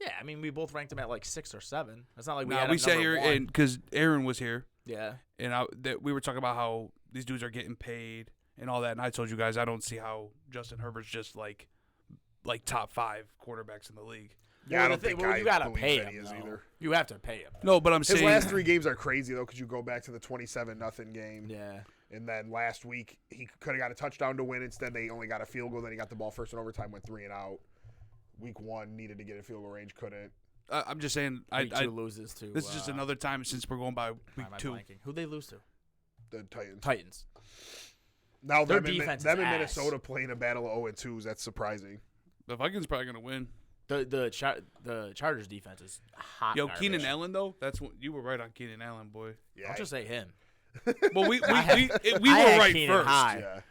Yeah, I mean, we both ranked him at like 6 or 7. It's not like we Nah, had we him sat number here 1. and because Aaron was here, Yeah. and we were talking about how these dudes are getting paid and all that, and I told you guys I don't see how Justin Herbert's just like top 5 quarterbacks in the league. Yeah, I the don't thing- think well, I you gotta believe pay that him. he is though. either. You have to pay him. No, but I'm His saying last 3 games are crazy though because you go back to the 27-0 game. Yeah. And then last week he could have got a touchdown to win. Instead, they only got a field goal. Then he got the ball first in overtime, went 3 and out. Week 1 needed to get in field goal range, couldn't. I'm just saying Week 2 loses to. this is just another time since we're going by why week am I 2. blanking? Who'd they lose to? The Titans. Titans. Now Their them, defense is them and ass. Minnesota playing a battle of 0-2s. That's surprising. The Vikings probably gonna win. The Chargers defense is hot. Yo, garbage. Keenan Allen though, that's what you were right on Keenan Allen, boy. Yeah, Don't just say him. Well, we I were had right Keenan first. high. yeah,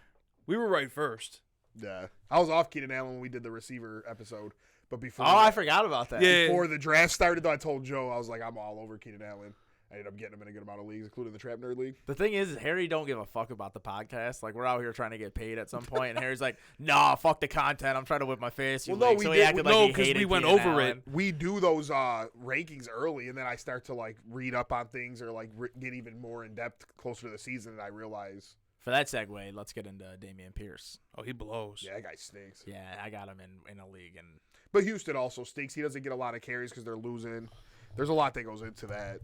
We were right first. yeah. I was off Keenan Allen when we did the receiver episode, but before Oh, I forgot about that. Yeah. before the draft started, though, I told Joe I was like, I'm all over Keenan Allen. I ended up getting him in a good amount of leagues, including the TrapNerd league. The thing is, Harry don't give a fuck about the podcast. Like, we're out here trying to get paid at some point, and Harry's like, nah, fuck the content. I'm trying to whip my face. Well, no, we so did- he acted no, like he 'cause hated we went Keenan over Allen. We do those rankings early, and then I start to like read up on things or like get even more in depth closer to the season, and I realize, For that segue, let's get into Damian Pierce. Oh, he blows. yeah, that guy stinks. Yeah, I got him in a league, and But Houston also stinks. He doesn't get a lot of carries because they're losing. There's a lot that goes into that.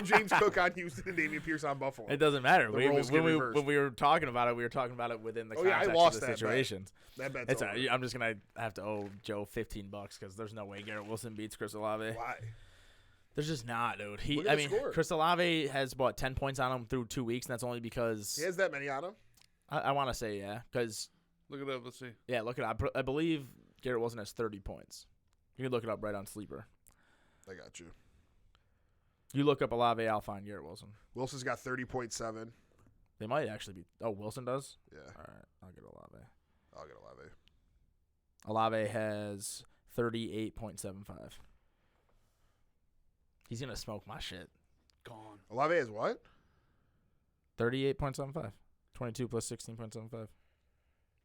James Cook on Houston and Damian Pierce on Buffalo. it doesn't matter. The roles get reversed. When we were talking about it, we were talking about it within the Oh, yeah, I context lost of the that bet. situations. That bet's It's over. I'm just gonna have to owe Joe $15 because there's no way Garrett Wilson beats Chris Olave. Why? There's just not, dude. Look at I the mean, score. Chris Olave has 10 points on him through 2 weeks, and that's only because He has that many on him? I want to say because Look it up. Let's see. yeah, look it up. I believe Garrett Wilson has 30 points. You can look it up right on Sleeper. I got you. You look up Olave, I'll find Garrett Wilson. Wilson's got 30.7. They might actually be. Oh, Wilson does? Yeah, All right, I'll get Olave. I'll get Olave. Olave has 38.75. He's going to smoke my shit. Gone. Olave is what? 38.75. 22 plus 16.75.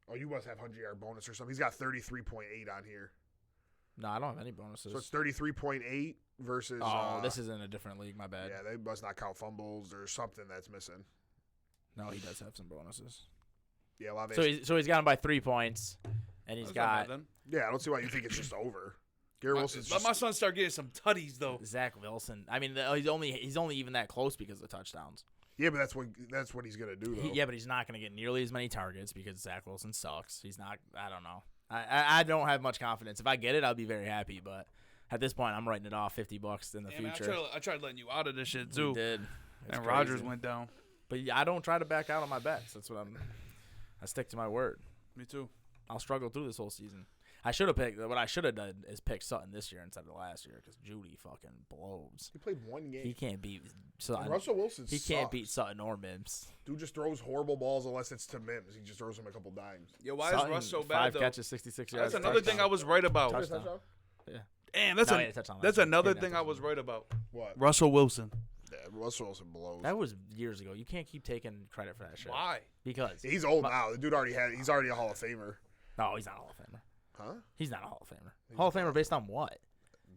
Oh, you must have 100-yard bonus or something. He's got 33.8 on here. No, I don't have any bonuses. So it's 33.8 versus. This is in a different league. My bad. Yeah, they must not count fumbles or something that's missing. No, he does have some bonuses. Yeah, Olave. So he's got him by 3 points, and he's That's not got bad, then. Yeah, I don't see why you think it's just over. Garrett Wilson's Let just. my son start getting some tutties though. Zach Wilson. I mean, he's only even that close because of the touchdowns. Yeah, but that's what he's gonna do though. Yeah, but he's not going to get nearly as many targets because Zach Wilson sucks. He's not. I don't know. I don't have much confidence. If I get it, I'll be very happy. But at this point, I'm writing it off $50 in the Man, future. I tried letting you out of this shit You too. did. It's And crazy. Rodgers went down. But yeah, I don't try to back out on my bets. That's what I stick to my word. Me too. I'll struggle through this whole season. I should have picked. What I should have done is pick Sutton this year instead of last year because Judy fucking blows. He played one game. He can't beat And Sutton. Russell Wilson. He can't sucks. beat Sutton or Mims. Dude just throws horrible balls unless it's to Mims. He just throws them a couple dimes. Yo, why Sutton, is Russ so 5 bad though? catches, 66 yards. That's another thing I was right about. Touchdown. Damn, that's No, he had a touchdown last that's week. another He had thing that I was touchdown. right about. What? Russell Wilson. Yeah, Russell Wilson blows. That was years ago. You can't keep taking credit for that shit. Why? Because He's old now. The dude he's already a Hall of Famer. no, he's not a Hall of Famer. Huh? He's not a Hall of Famer. Hall of Famer based on what?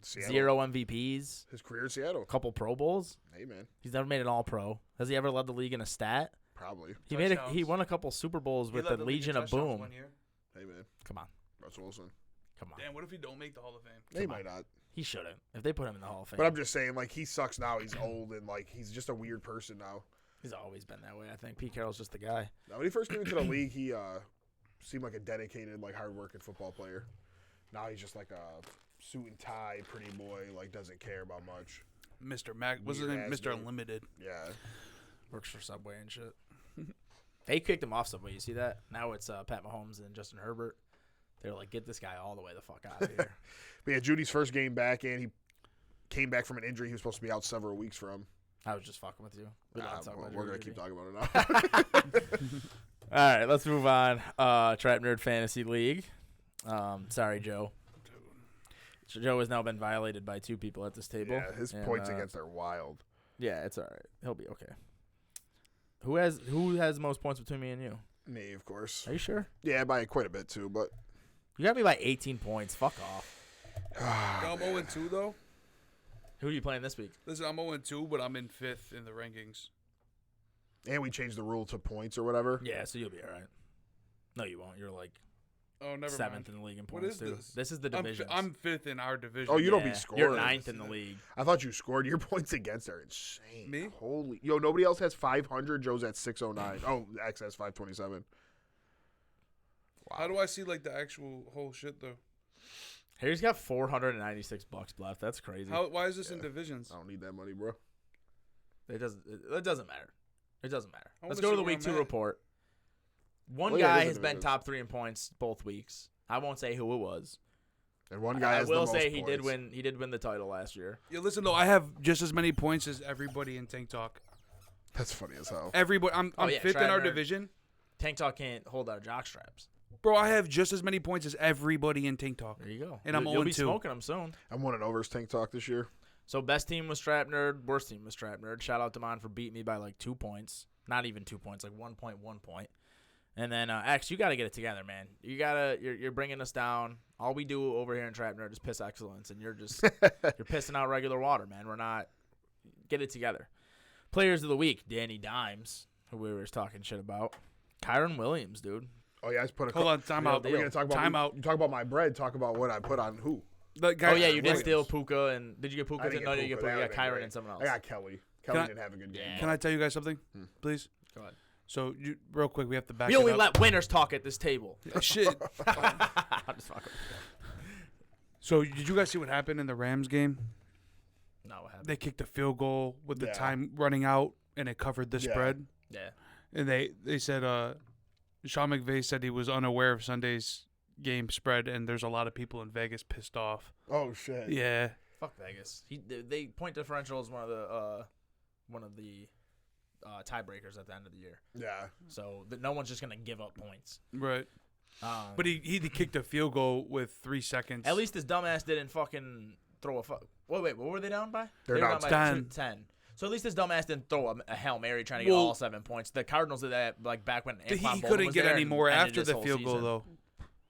Seattle. 0 MVPs, His career in Seattle. couple Pro Bowls. Hey man, He's never made an All Pro. Has he ever led the league in a stat? probably. He won a couple Super Bowls with the Legion of Boom. Hey man, Come on, Russell Wilson. come on. Damn, what if he don't make the Hall of Fame? He Come might not. He shouldn't. If they put him in the Hall of Fame, But I'm just saying, like, he sucks now. He's old and like he's just a weird person now. he's always been that way. I think Pete Carroll's just the guy. Now, when he first came into the league, he seemed like a dedicated, like, hard-working football player. Now he's just like a suit and tie, pretty boy, like doesn't care about much. Mr. Mac, what's his name? Weird-ass Mr. dude. Unlimited. Yeah. Works for Subway and shit. They kicked him off Subway. You see that? Now it's Pat Mahomes and Justin Herbert. They're like, get this guy all the way the fuck out of here. But yeah, Judy's first game back, and he came back from an injury he was supposed to be out several weeks from. I was just fucking with you. We don't have to talk about We're Drew going to keep Brees. talking about it now. All right, let's move on. TrapNerd Fantasy League. Sorry, Joe. Joe has now been violated by 2 people at this table. Yeah, his and, points against are wild. Yeah, it's all right. He'll be okay. Who has most points between me and you? Me, of course. Are you sure? Yeah, by quite a bit, too, but... You got me by 18 points. Fuck off. I'm 0-2 though. Who are you playing this week? Listen, I'm 0-2, but I'm in 5th in the rankings. And we changed the rule to points or whatever. Yeah, so you'll be all right. No, you won't. You're like Oh, never 7th mind. in the league in What points, is too. this? This is the division. I'm 5th in our division. Oh, you don't Yeah, be scoring. You're 9th in the league. I thought you scored. Your points against are insane. Me? Holy. Yo, nobody else has 500. Joe's at 609. Oh, X has 527. How do I see like the actual whole shit though? Harry's got $496 left. That's crazy. Why is this in divisions? I don't need that money, bro. It doesn't matter. It doesn't matter. I Let's wanna go to see the where week I'm 2 at. report. One Oh, yeah, it guy is a has been division. top 3 in points both weeks. I won't say who it was. And one guy I has will the most say he did points. win. He did win the title last year. Yeah, listen though, I have just as many points as everybody in Tank Talk. That's funny as hell. Everybody, I'm Oh, yeah, 5th in our TrapNerd. division, Tank Talk can't hold our jock straps. bro. I have just as many points as everybody in Tank Talk. There you go. And I'm You'll be 0-2. smoking them soon. I'm winning overs Tank Talk this year. So best team was TrapNerd. Worst team was TrapNerd. Shout out to mine for beating me by like 2 points. Not even 2 points, like 1.1 point. And then X, you got to get it together, man. You're bringing us down. All we do over here in TrapNerd is piss excellence, and you're just you're pissing out regular water, man. We're not. Get it together. Players of the week: Danny Dimes, who we were talking shit about. Kyron Williams, dude. Oh, yeah, I just put a Hold on, time Real out. deal. We're going to talk about Time out. You talk about my bread. Talk about what I put on who. The guy, Oh yeah, you did Williams. steal Puka, and did you get Puka? I didn't No, get you get Puka. Puka. You That got would've been Kyron great. and someone else. I got Kelly. Kelly Can I- didn't have a good game. Yeah. Can I tell you guys something, please? Go ahead. So, real quick, we have to back We it only up. let winners talk at this table. Shit. I'm just fucking. So, did you guys see what happened in the Rams game? No, what happened? They kicked a field goal with the Yeah. time running out, and it covered the Yeah. spread. Yeah. And they said Sean McVay said he was unaware of Sunday's game spread, and there's a lot of people in Vegas pissed off. Oh, shit. Yeah. Fuck Vegas. They point differential is one of the tiebreakers at the end of the year. Yeah. So no one's just gonna give up points. Right. But he kicked a field goal with 3 seconds. At least his dumbass didn't fucking throw a wait, what were they down by? They're They were down by 10. 10. So at least his dumbass didn't throw a Hail Mary trying to get all 7 points. The Cardinals did that like back when he Anquan Boldin couldn't was get there any and more ended after his the whole field goal, season. though.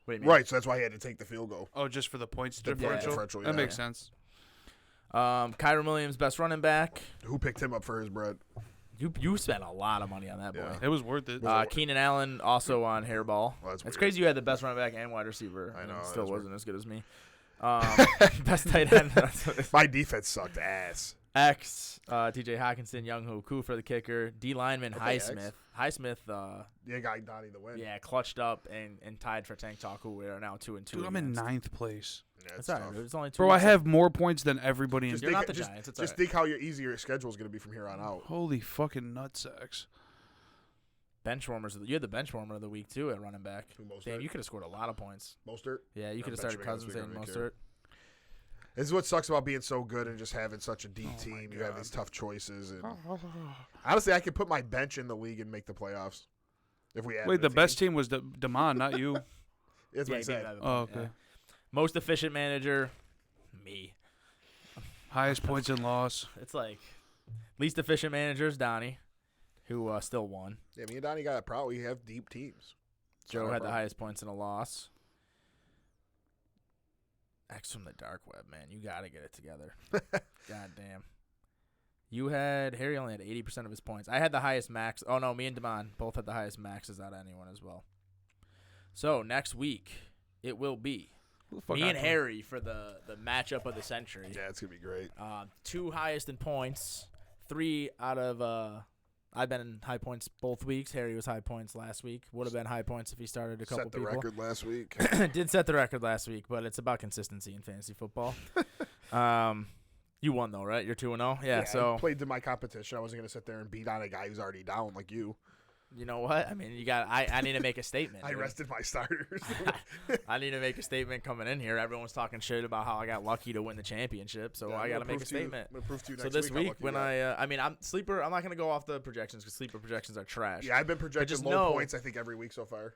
What do you mean? Right. So that's why he had to take the field goal. Oh, just for the points The differential? differential, That yeah. makes sense. Kyron Williams, best running back. Who picked him up for his bread? You spent a lot of money on that boy. Yeah. It was worth it. Keenan Allen also on Hairball. Well, that's It's weird. crazy you had the best running back and wide receiver. I know, and still that's wasn't as good as me. Best tight end. My defense sucked ass. X, TJ Hawkinson, Younghoe Koo for the kicker. D lineman Okay, X. Highsmith, Yeah, got Donnie the win. yeah, clutched up and tied for Tank Talk, who we are now 2-2. Dude, I'm in against. 9th place. Yeah, That's it's all right. tough. There's only 2 Bro, I weeks have more points than everybody in. Just You're think- not the just- Giants. It's Just all right. think how easy your schedule is going to be from here on out. Holy fucking nutsacks. Bench warmers. You had the bench warmer of the week, too, at running back. Who, Mostert? Damn, you could have scored a lot of points. Mostert? Yeah, you I'm could have started benching him this Cousins week, I and don't care. Mostert. This is what sucks about being so good and just having such a deep Oh my team. You have God. these tough choices. And honestly, I could put my bench in the league and make the playoffs. If we added Wait, a the team. best team was Damon, not you. That's Yeah, what I he said. did have a Oh, point, okay. yeah. Most efficient manager, me. Highest points and loss. It's like least efficient manager is Donnie, who still won. Yeah, me and Donnie got a problem. We have deep teams. It's not Joe our had the problem. highest points in a loss. X from the dark web, man. You got to get it together. God damn. You had Harry only had 80% of his points. I had the highest max. Oh no, me and Damon both had the highest maxes out of anyone as well. So next week it will be Who the fuck me got and them? Harry for the matchup of the century. Yeah, it's going to be great. 2 highest in points. 3 out of I've been in high points both weeks. Harry was high points last week. Would have been high points if he started a couple Set the people. record last week. Did set the record last week, but it's about consistency in fantasy football. You won though, right? You're 2-0. Yeah. I So played to my competition. I wasn't going to sit there and beat on a guy who's already down like you. you know what? I mean, you got. I need to make a statement. I dude. rested my starters. I need to make a statement coming in here. Everyone's talking shit about how I got lucky to win the championship, so Yeah, I I'm got to gonna make a prove to you- statement. I'm gonna prove to you So next this how week, lucky when you are. I mean, I'm sleeper. I'm not gonna go off the projections because sleeper projections are trash. Yeah, I've been projected just low know- points, I think, every week so far.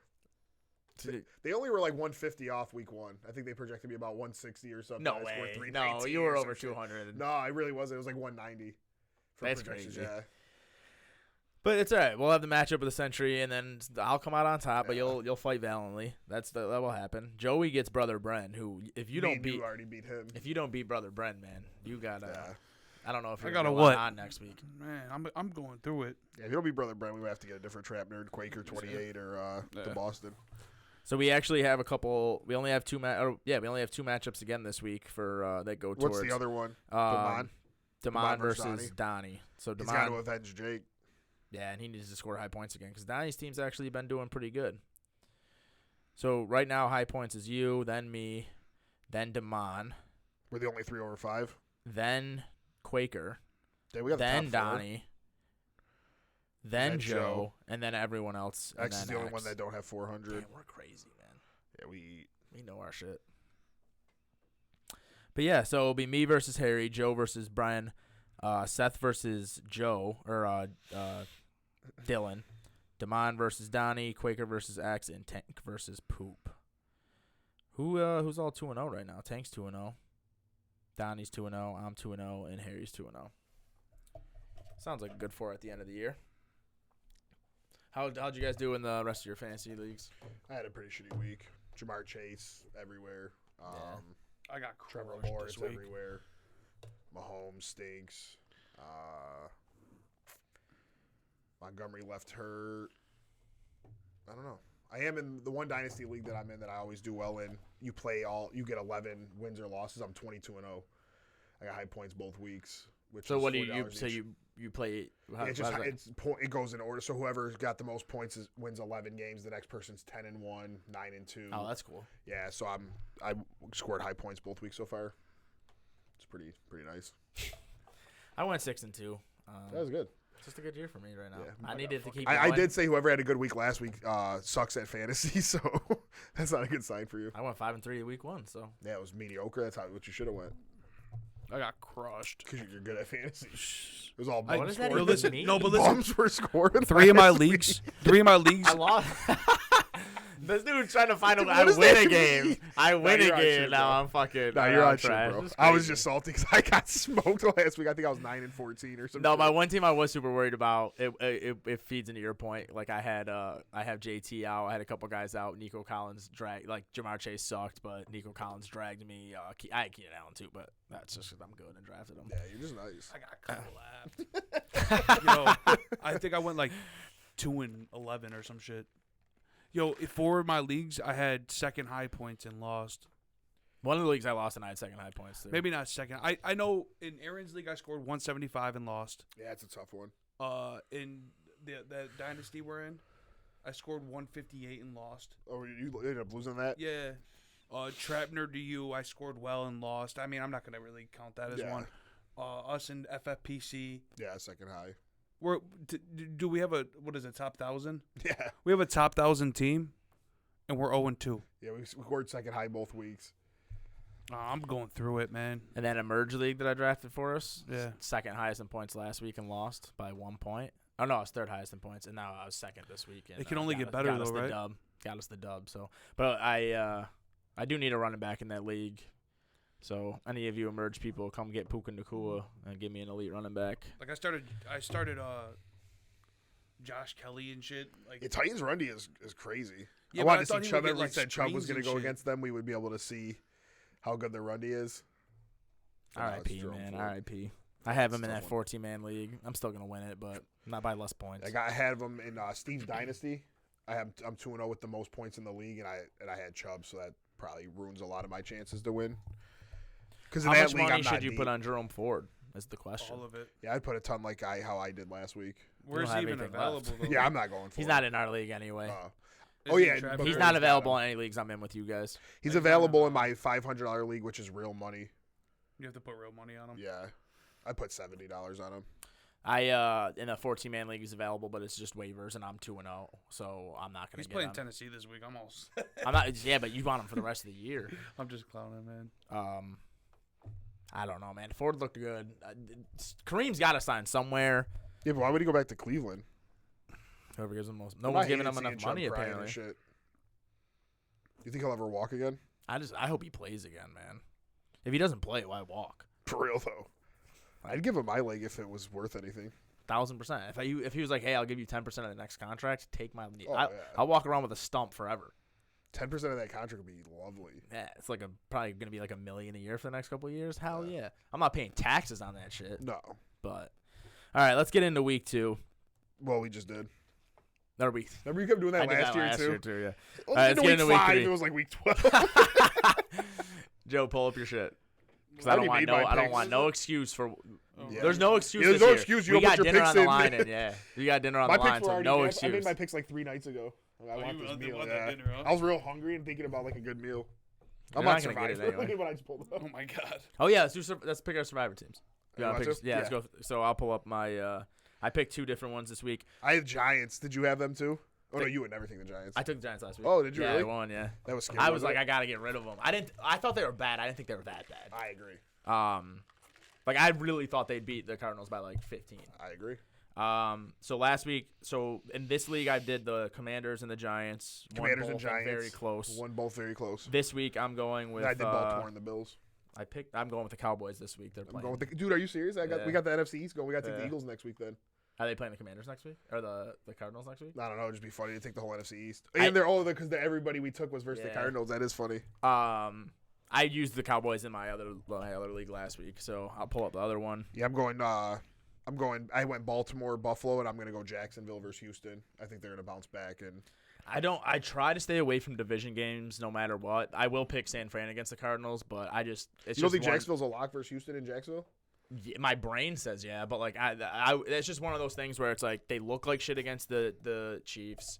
Dude, They only were like 150 off week 1. I think they projected me about 160 or something. no I scored way. 319 No, you were or some over shit. 200. No, I really wasn't. It was like 190. For That's projections, crazy. Yeah. But it's all right. We'll have the matchup of the century, and then I'll come out on top. But Yeah. you'll fight valiantly. That will happen. Joey gets brother Bren, who if you Me don't and beat you already beat him. if you don't beat brother Bren, man, you got to. Yeah. I don't know if I you're gotta gonna what? on next week. Man, I'm going through it. Yeah, if you don't beat Brother Brent, we would have to get a different Trap Nerd, Quaker 28, or the Yeah. Boston. So we actually have a couple. We only have 2 we only have 2 matchups again this week for that go towards. What's the other one? Damon Damon versus versus Donnie. So He's got to Damon, avenge Jake. yeah, and he needs to score high points again because Donnie's team's actually been doing pretty good. So right now, high points is you, then me, then Damon, We're the only 3 over 5. then Quaker, Yeah, we got then the top 4. Donnie, then Then Joe, Joe. and then everyone else. And X is then the only X. one that don't have 400. Damn, we're crazy, man. Yeah, we. We know our shit. But yeah, so it'll be me versus Harry, Joe versus Brian, Seth versus Joe, or Dylan, Damon versus Donnie, Quaker versus X, and Tank versus Poop. Who's all 2-0 right now? Tank's 2-0. Donnie's 2-0. I'm 2-0, and Harry's 2-0. Sounds like a good 4 at the end of the year. How'd you guys do in the rest of your fantasy leagues? I had a pretty shitty week. Jamar Chase everywhere. I got Trevor crushed Lawrence this week. everywhere. Mahomes stinks. Montgomery left hurt. I don't know. I am in the one dynasty league that I'm in that I always do well in. You get 11 wins or losses. I'm 22-0. I got high points both weeks. Which So is what do you $4 so each. you play? Yeah, it's just how's that? it goes in order. So whoever's got the most points wins 11 games. The next person's 10-1, 9-2. Oh, that's cool. Yeah, so I scored high points both weeks so far. It's pretty nice. I went 6-2. That was good. It's just a good year for me right now. Yeah. I needed to keep. I going. did say whoever had a good week last week sucks at fantasy, so that's not a good sign for you. I went 5-3 week 1, so Yeah, it was mediocre. That's what you should have went. I got crushed. Because you're good at fantasy. It was all I- bums What does that scoring. even listen, mean? no, but listen. Bums were scoring. Three of my last week. leagues. I lost. This dude's trying to find Dude, a. what I does win that a game. mean? I win you're a on game. shit, Now bro. I'm fucking. No, you're I'm on shit, trash. bro. This is I was crazy. just salty because I got smoked last week. I think I was 9-14 or something. No, my one team I was super worried about. It feeds into your point. Like I have JT out. I had a couple guys out. Nico Collins dragged. Like Jamar Chase sucked, but Nico Collins dragged me. I had Keenan Allen too, but that's just because I'm good and drafted him. Yeah, you're just nice. I got collapsed. Yo, I think I went like 2-11 or some shit. Yo, 4 of my leagues, I had second high points and lost. One of the leagues I lost and I had second high points too. Maybe not second. I know in Aaron's league I scored 175 and lost. Yeah, it's a tough one. In the dynasty we're in, I scored 158 and lost. Oh, you ended up losing that? Yeah. TrapNerd to you, I scored well and lost. I mean, I'm not gonna really count that as Yeah. one. Us in FFPC, Yeah, second high. do we have a top 1,000? Yeah. We have a top 1,000 team, and we're 0-2. Yeah, we scored second high both weeks. I'm going through it, man. And then a merge league that I drafted for us. Yeah. Second highest in points last week and lost by 1 point. Oh no, I was third highest in points, and now I was second this week. And, It can only got get us- better, got us though, the right? Dub. Got us the dub. So, but I do need a running back in that league. So any of you emerge people, come get Puka Nacua and give me an elite running back. Like I started Josh Kelly and shit. Like Yeah, Titans' run D is crazy. Yeah, I but wanted I to thought see he Chubb. would get, Everybody like, said Chubb was screens going to and go shit. against them. We would be able to see how good their run D is. So now it's R.I.P. Jerome man, Ford. R.I.P. I have him in Tough that one. 14-man league. I'm still gonna win it, but not by less points. I had him in Steve's dynasty. I'm 2-0 with the most points in the league, and I had Chubb, so that probably ruins a lot of my chances to win. Because in How that much league, money I'm not should you deep. put on Jerome Ford? Is the question. all of it. Yeah, I'd put a ton like how I did last week. Where's have he even anything available? left. Though? Yeah, I'm not going for He's it. not in our league anyway. Is Oh he yeah, in Trap but He's Nerd? not got available him. in any leagues I'm in with you guys. He's Like, available not in my $500 league, which is real money. You have to put real money on him. Yeah, I put $70 on him. I in a 14-man league is available, but it's just waivers, and I'm 2-0, so I'm not gonna He's get playing him. Tennessee this week. I'm almost. I'm not. Yeah, but you want him for the rest of the year. I'm just clowning, man. I don't know, man. Ford looked good. Kareem's got to sign somewhere. Yeah, but why would he go back to Cleveland? Whoever gives him most. No I one's giving hated him seeing enough Chubb money crying and apparently. Shit. You think he'll ever walk again? I hope he plays again, man. If he doesn't play, why walk? For real though, I'd give him my leg if it was worth anything. 1,000%. If he was like, hey, I'll give you 10% of the next contract, take my. Oh, I, yeah. I'll walk around with a stump forever. 10% of that contract would be lovely. Yeah, it's like probably gonna be like $1 million a year for the next couple of years. Hell yeah. I'm not paying taxes on that shit. No, But all right, let's get into week 2. well we just did. Or week. Remember you kept doing that I did last, that year too. Yeah. Well, All right, into let's get week into week 5, 3. it was like week 12. Joe, pull up your shit. Because I I don't already want made no. my I don't picks. want no excuse for. Yeah. There's no excuse. Yeah, there's this no year. excuse. You We don't got put your dinner picks on the in. line, and yeah, you got dinner on My the line, picks were so already. no I excuse. made my picks like 3 nights ago. I Oh, want you this want the meal. one Yeah. that dinner, huh? I was real hungry and thinking about like a good meal. I'm You're on not gonna get it Survivor. anyway. Look at what I just pulled up. Oh my god. Oh yeah, let's pick our survivor teams. You wanna want pick- to? yeah, let's go. So I'll pull up my. I picked 2 different ones this week. I had Giants. Did you have them too? Oh no, you would never think the Giants. I took the Giants last week. Oh, did you yeah, really? I won. Yeah. That was scary. I was like, I gotta get rid of them. I thought they were bad. I didn't think they were that bad. I agree. Like I really thought they'd beat the Cardinals by like 15. I agree. So last week, in this league, I did the Commanders and the Giants. Won Commanders and both Giants. very close. Won both very close. This week, I'm going with. And I did Baltimore and the Bills. I'm going with the Cowboys this week. They're I'm playing. going with the, dude, are you serious? We Yeah. got the NFC East going. We got to take Yeah. the Eagles next week then. Are they playing the Commanders next week or the Cardinals next week? I don't know. It'd just be funny to take the whole NFC East. I- And they're all because everybody we took was versus the Yeah. Cardinals. That is funny. I used the Cowboys in my other league last week, so I'll pull up the other one. Yeah, I'm going. I went Baltimore, Buffalo, and I'm going to go Jacksonville versus Houston. I think they're going to bounce back. And I try to stay away from division games no matter what. I will pick San Fran against the Cardinals, but it's you don't just think one- Jacksonville's a lock versus Houston in Jacksonville? Yeah, my brain says yeah, but like I it's just one of those things where it's like they look like shit against the Chiefs.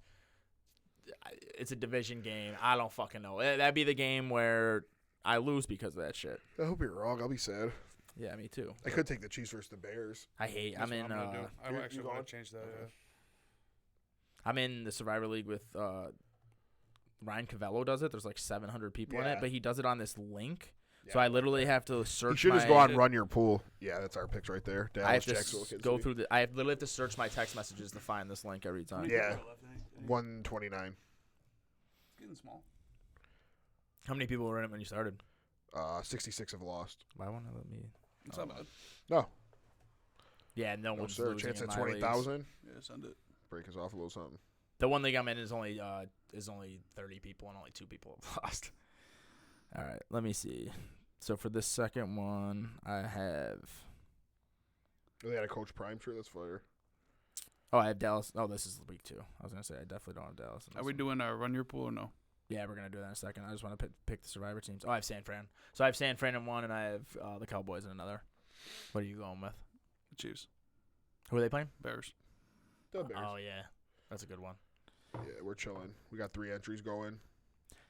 It's a division game. I don't fucking know. That'd be the game where I lose because of that shit. I hope you're wrong. I'll be sad. Yeah, me too. I could take the Chiefs versus the Bears. I hate. That's I'm what in. gonna do. I you actually going? want to change that. Yeah. I'm in the Survivor League with Ryan Cavello. Does it? There's like 700 people in Yeah. it, but he does it on this link So I literally have to search. You should just go on Run Your Pool. Yeah, that's our picks right there. I have Dallas, to Jacksonville, Kansas go City. through the. I literally have to search my text messages to find this link every time. Yeah. 129. It's getting small. How many people were in it when you started? 66 have lost. Why won't it let me? It's not bad. No. Yeah, no No, one's sir. losing Chance in at my leagues. 20,000. Yeah, send it. Break us off a little something. The one league I'm in is only 30 people and only 2 people have lost. All right, let me see. So for this second one, I have. Oh, they had a Coach Prime shirt. That's fire. Oh, I have Dallas. Oh, this is week 2. I was gonna say I definitely don't have Dallas. in Are this we one. doing our Run Your Pool or no? Yeah, we're gonna do that in a second. I just want to pick the Survivor teams. Oh, I have San Fran. So I have San Fran in one, and I have the Cowboys in another. What are you going with? The Chiefs. Who are they playing? Bears. The Bears. Oh yeah, that's a good one. Yeah, we're chilling. We got 3 entries going.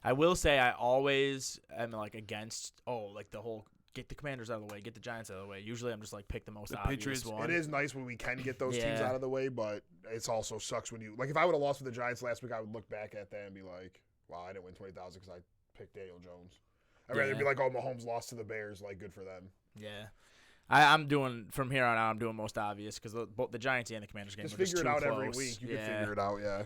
I will say I always am like against the whole get the Commanders out of the way, get the Giants out of the way. Usually I'm just like pick the most The obvious Patriots. one. It is nice when we can get those teams Yeah. out of the way, but it's also sucks when you like. If I would have lost with the Giants last week, I would look back at that and be like, "Wow, I didn't win 20,000 because I picked Daniel Jones." I'd rather Yeah. be like, "Oh, Mahomes lost to the Bears. Like, good for them." Yeah. I'm doing from here on out. I'm doing most obvious because both the Giants and the Commanders games Just are just figure it too out close. every week. You yeah. can figure it out. Yeah.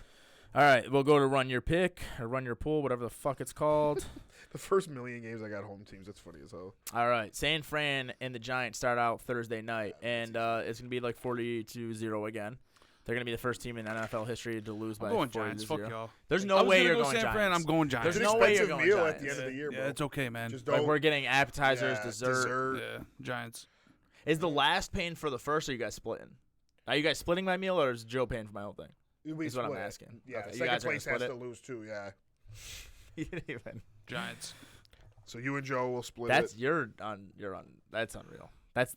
All right, we'll go to run your pick or run your pool, whatever the fuck it's called. The first million games I got home teams. That's funny as hell. All right, San Fran and the Giants start out Thursday night, and it's gonna be like 40-0 again. They're gonna be the first team in NFL history to lose I'm by going 40-0. Giants. Fuck y'all. There's I no was way gonna you're go going San Giants. Fran. I'm going Giants. There's It's an no way expensive you're going meal Giants. at the end of the year, bro. Yeah, it's okay, man. Just Like don't. we're getting appetizers, yeah, dessert. Yeah, Giants. Is the last paying for the first, or are you guys splitting? Are you guys splitting my meal, or is Joe paying for my whole thing? We Is what I'm split it. asking. Yeah, Okay, you second guys are gonna place has split to it? lose too. Yeah. You didn't even. Giants. So you and Joe will split That's it. you're on. That's unreal. That's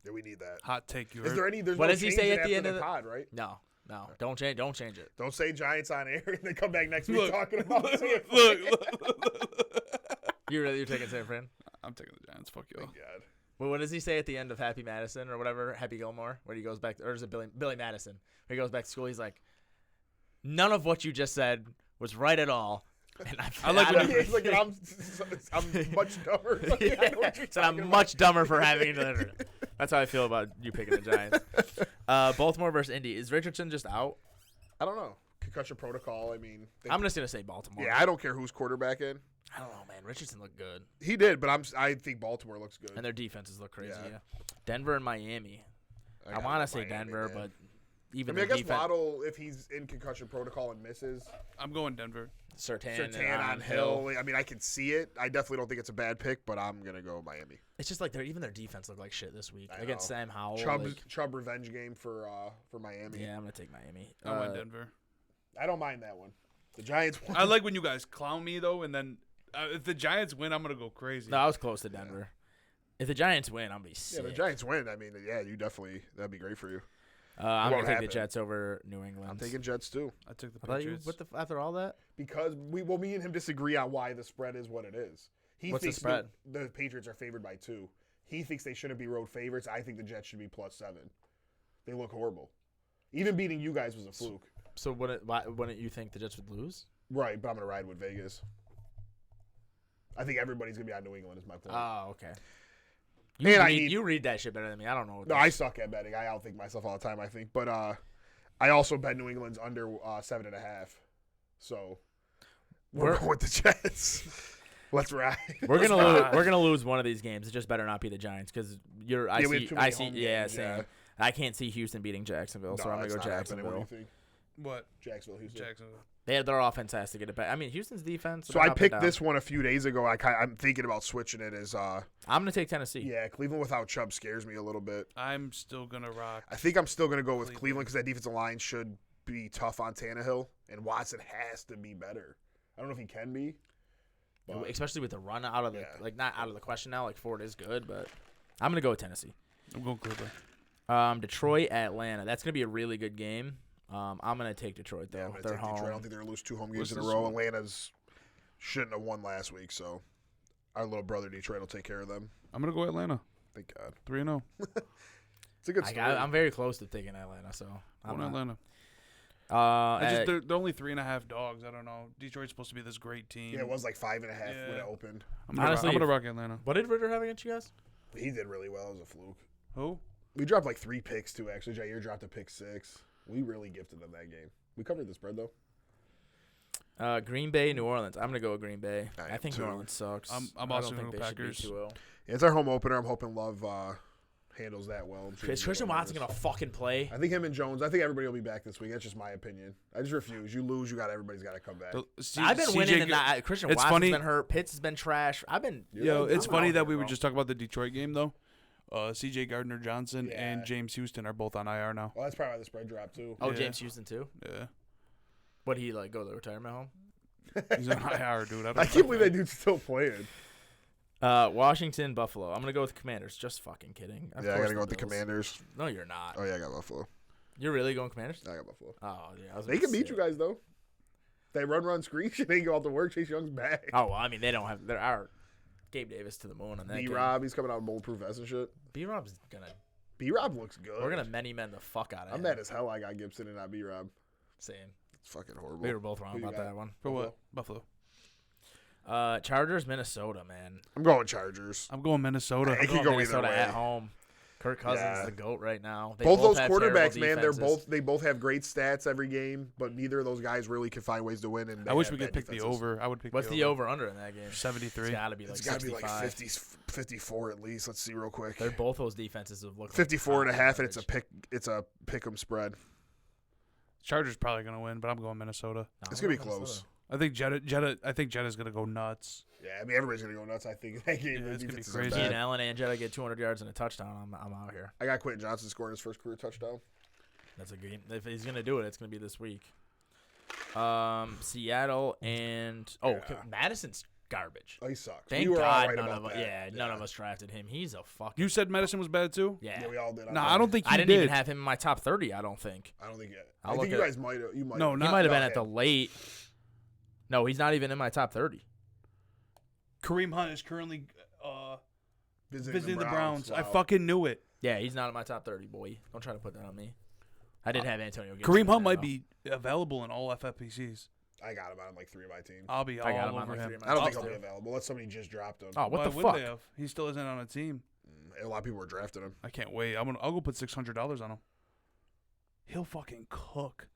Yeah, we need that. Hot take. You Is heard? there any? There's What no does he change say in at the after end of the the- pod, right? no. Don't change. Don't change it. Don't say Giants on air and then come back next week Look, talking about it. look. You're taking San Fran. I'm taking the Giants. Fuck y'all. Thank God. Well, what does he say at the end of Happy Madison or whatever? Happy Gilmore, where he goes back, or is it Billy Madison? Where he goes back to school. He's like, none of what you just said was right at all. And I like when He's like, I'm much dumber. Like, I know what you're So talking I'm about. much dumber for having it. That's how I feel about you picking the Giants. Baltimore versus Indy. Is Richardson just out? I don't know. Concussion protocol. I mean, I'm just gonna say Baltimore. yeah, I don't care who's quarterback in. I don't know, man. Richardson looked good, He did, but I think Baltimore looks good. and their defenses look crazy. Yeah. Yeah. Denver and Miami. I gotta want go to say Miami, Denver, man. but I even mean, I their guess defense. Waddle, if he's in concussion protocol and misses, I'm going Denver. Sertan Sertan on Hill. I mean, I can see it. I definitely don't think it's a bad pick, but I'm gonna go Miami. It's just like even their defense looked like shit this week I against know. Sam Howell. Chubb revenge game for Miami. Yeah, I'm gonna take Miami. I went Denver. I don't mind that one. The Giants won. I like when you guys clown me though, and then if the Giants win, I'm gonna go crazy. No, I was close to Denver. If the Giants win, I'll be sick. Yeah, the Giants win. I mean, yeah, you definitely that'd be great for you. I'm won't gonna take happen. the Jets over New England. I'm taking Jets too I took the I thought you Patriots. after all that. because me and him disagree on why the spread is what it is. He What's the thinks spread? The Patriots are favored by 2. He thinks they shouldn't be road favorites. I think the Jets should be +7. They look horrible. Even beating you guys was a fluke. So why wouldn't you think the Jets would lose? Right, but I'm gonna ride with Vegas. I think everybody's gonna be on New England. Is my point. Oh, okay. And You read that shit better than me. I don't know. No, I suck at betting. I outthink myself all the time. I think, but I also bet New England's under 7.5. So we're going with the Jets. Let's ride. We're gonna lose. We're gonna lose one of these games. It just better not be the Giants because you're. I Yeah, we see. have too many I see. home Yeah, games, same. yeah. I can't see Houston beating Jacksonville, so No, I'm gonna that's go not happening. What do Jacksonville. you think? What? Jacksonville, Houston. Jacksonville. Their offense has to get it back. I mean, Houston's defense. So they're I up and picked down. this one a few days ago. I'm thinking about switching it as I'm gonna take Tennessee. yeah, Cleveland without Chubb scares me a little bit. I'm still gonna rock. I think I'm still gonna go with Cleveland. Cleveland because that defensive line should be tough on Tannehill, and Watson has to be better. I don't know if he can be. But Especially with the run out of the Yeah. not out of the question now. Like Ford is good, but I'm gonna go with Tennessee. I'm going Cleveland. Detroit, Atlanta. That's gonna be a really good game. I'm gonna take Detroit though. yeah, I'm gonna They're take Detroit. I home. don't think they're gonna lose 2 home games What's in a this row. one? Atlanta's shouldn't have won last week, so our little brother Detroit will take care of them. I'm gonna go Atlanta. Thank God. 3-0. It's a good story. I'm very close to taking Atlanta, so I'm Going not. Atlanta. They're only 3.5 dogs. I don't know. Detroit's supposed to be this great team. Yeah, it was like 5.5 when it opened. Honestly, I'm gonna rock Atlanta. What did Ritter have against you guys? He did really well as a fluke. Who? We dropped like 3 picks too. Actually, Jair dropped a pick 6. We really gifted them that game. We covered the spread though. Green Bay, New Orleans. I'm gonna go with Green Bay. I I am think too. New Orleans sucks. I'm I also don't gonna think go they should be Packers. 2-0. Yeah, it's our home opener. I'm hoping Love handles that well. Is Christian Watson gonna fucking play? I think him and Jones. I think everybody will be back this week. That's just my opinion. I just refuse. You lose, everybody's got to come back. I've been winning, and Christian It's Watson's funny- been hurt. Pitts has been trash. It's funny that we were bro. just talking about the Detroit game though. C.J. Gardner-Johnson and James Houston are both on IR now. Well, that's probably why the spread dropped too. Oh, Yeah. James Houston too. Yeah, Would he go to the retirement home? he's on IR, dude. I can't believe that dude's still playing. Washington, Buffalo. I'm gonna go with the Commanders. Just fucking kidding. Of Yeah, I course gotta go with the Bills. Commanders. No, you're not. Oh yeah, I got Buffalo. You're really going Commanders? I got Buffalo. Oh yeah. I was They about can to beat say. you guys though. They run screen. They ain't go out to work. Chase Young's back. Oh well, I mean they don't have. They're our Gabe Davis to the moon on that. B Rob, he's coming out in bulletproof vest and shit. B Rob's gonna. B Rob looks good. We're gonna many men the fuck out of him. I'm mad as hell. I got Gibson and not B Rob. Saying It's fucking horrible. we were both wrong Who you about got? that one. For what? Buffalo. Chargers, Minnesota, man. I'm going Chargers. I'm going Minnesota. It I'm could going go either Minnesota way. at home. Kirk Cousins Yeah. is the GOAT right now. They Both those have quarterbacks, terrible man, defenses. they both have great stats every game, but neither of those guys really can find ways to win. And I wish we could pick the over. I would pick What's the the over under in that game? 73. It's gotta be like It's got to be 65. like 50, 54 at least. Let's see real quick. They're both those defenses have looked 54 and a like half, and it's a garbage. pick 'em spread. Chargers probably gonna win, but I'm going Minnesota. No, It's gonna be I'm going close. I think Jetta's gonna go nuts. Yeah, I mean everybody's gonna go nuts. I think that game. Yeah, the it's gonna be defenses are crazy. bad. Keenan Allen and Jetta get 200 yards and a touchdown. I'm out here. I got Quentin Johnson scoring his first career touchdown. That's a game. If he's gonna do it, it's gonna be this week. Seattle and Madison's garbage. Oh, he sucks. Thank we were all God right none about of us. that. Yeah, none of us drafted him. He's a fucking. You said Madison was bad too. Yeah. Yeah, we all did. No, I don't think he I didn't did. even have him in my top 30. I don't think. I don't think yet. I'll I think look you at- guys might. You might. No, He not- might have been no, at the late. No, he's not even in my top 30. Kareem Hunt is currently visiting the Browns. I Wow. fucking knew it. Yeah, he's not in my top 30, boy. Don't try to put that on me. I didn't have Antonio Gibson. Kareem in Hunt there, might though. be available in all FFPCs. I got him on like 3 of my teams. I'll be all I got him on over like him. 3 of my I don't tops, think he'll be too. available. Unless somebody just dropped him. Oh, what Why the would fuck? they have? He still isn't on a team. A lot of people were drafting him. I can't wait. I'll go put $600 on him. He'll fucking cook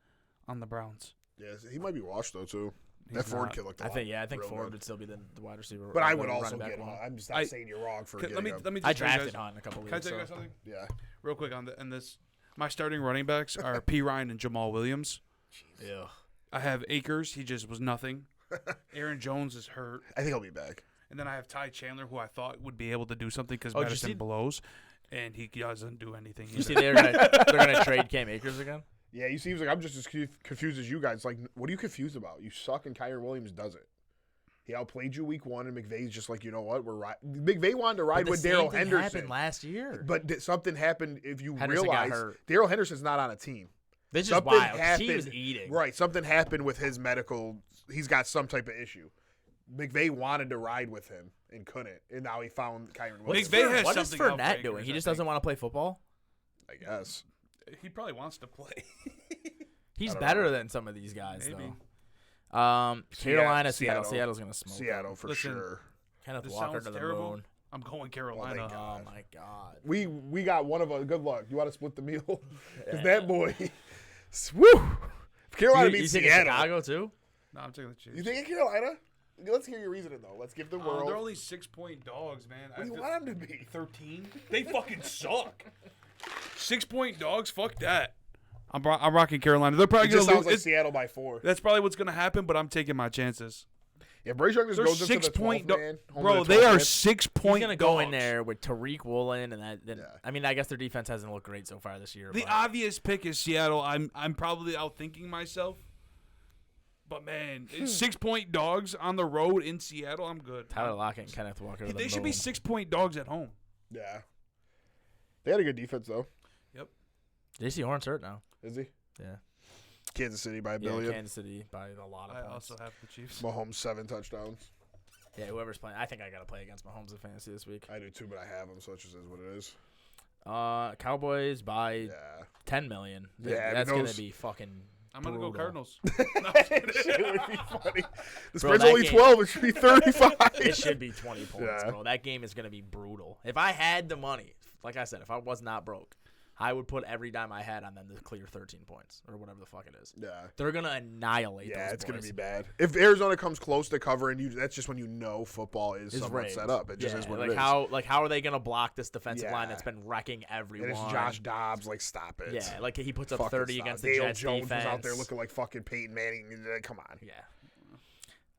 on the Browns. Yeah, he might be washed though too. He's That Ford not. kid looked. I think real Ford good. would still be the wide receiver. But I the would also running back get him. one. I'm just not I- saying you're wrong for Let getting me him. just I tell you drafted guys- Hunt in a couple Can I weeks. tell you guys So. something Yeah. real quick on this? My starting running backs are P. Ryan and Jamal Williams. Yeah. I have Akers. He just was nothing. Aaron Jones is hurt. I think he'll be back. And then I have Ty Chandler, who I thought would be able to do something because Oh, did you Madison see- blows, and he doesn't do anything. You either. see, they're gonna trade Cam Akers again. Yeah, he seems like I'm just as confused as you guys. Like, what are you confused about? You suck, and Kyron Williams doesn't. He outplayed you week 1, and McVay's just like, you know what? McVay wanted to ride But with the Daryl same thing Henderson. happened last year. But something happened. If you Henderson got realize, hurt. Daryl Henderson's not on a team. This is Something wild. 'cause happened. He was eating. Right. Something happened with his medical. He's got some type of issue. McVay wanted to ride with him and couldn't, and now he found Kyron Williams. McVay has What is something out for Fournette doing? Akers, He I just think. doesn't want to play football. I guess. He probably wants to play. He's I don't better know. than some of these guys, Maybe. though. Carolina, Seattle. Seattle's gonna smoke. Seattle them. for Listen, sure. Kenneth This Walker sounds Oh, to the terrible. moon. I'm going Carolina. God. Oh my god. We got one of a good luck. You want to split the meal? Because Yeah. that boy, woo! If Carolina You beats think Seattle. Chicago too? No, I'm taking the Chiefs. You think Carolina? Let's hear your reasoning though. Let's give the world. They're only 6-point dogs, man. What do you want them to be? 13? They fucking suck. 6-point dogs? Fuck that. I'm rocking Carolina. They're probably It going just to sounds lose. like Seattle by 4. That's probably what's going to happen, but I'm taking my chances. Yeah, Bryce Young just They're goes into the 6-point 12th man. home Bro, to the they 12th are man. 6-point He's gonna dogs. go in there with Tariq Woolen and that. Then, Yeah. I mean, I guess their defense hasn't looked great so far this year. The but obvious pick is Seattle. I'm probably outthinking myself. But, man, it's 6-point dogs on the road in Seattle. I'm good. Tyler Lockett and Kenneth Walker. to the They should be moon. 6-point dogs at home. Yeah. They had a good defense though. JC Horn's hurt now. Is he? Yeah. Kansas City by a Yeah, billion. Kansas City by a lot of I points. also have the Chiefs. Mahomes 7 touchdowns. Yeah, whoever's playing. I think I gotta play against Mahomes in fantasy this week. I do too, but I have them, so it just is what it is. Cowboys by Yeah. 10 million. Yeah, I mean, That's gonna those- be fucking I'm gonna go Cardinals. Shit would be funny. The Bro, spread's that only game- 12. It should be 35. It should be 20 points, Yeah. bro. That game is going to be brutal. If I had the money, like I said, if I was not broke, I would put every dime I had on them to clear 13 points or whatever the fuck it is. Yeah. They're going to annihilate Yeah, those it's boys. going to be bad. If Arizona comes close to covering you, that's just when you know football is It's somewhat rigged. set up. It just is what like it is. how are they going to block this defensive line Yeah. that's been wrecking everyone? And it's Josh Dobbs. Like, stop it. Yeah, like he puts up Fucking 30 stop. against the Dale Jets Jones defense. was out there looking like fucking Peyton Manning. Come on.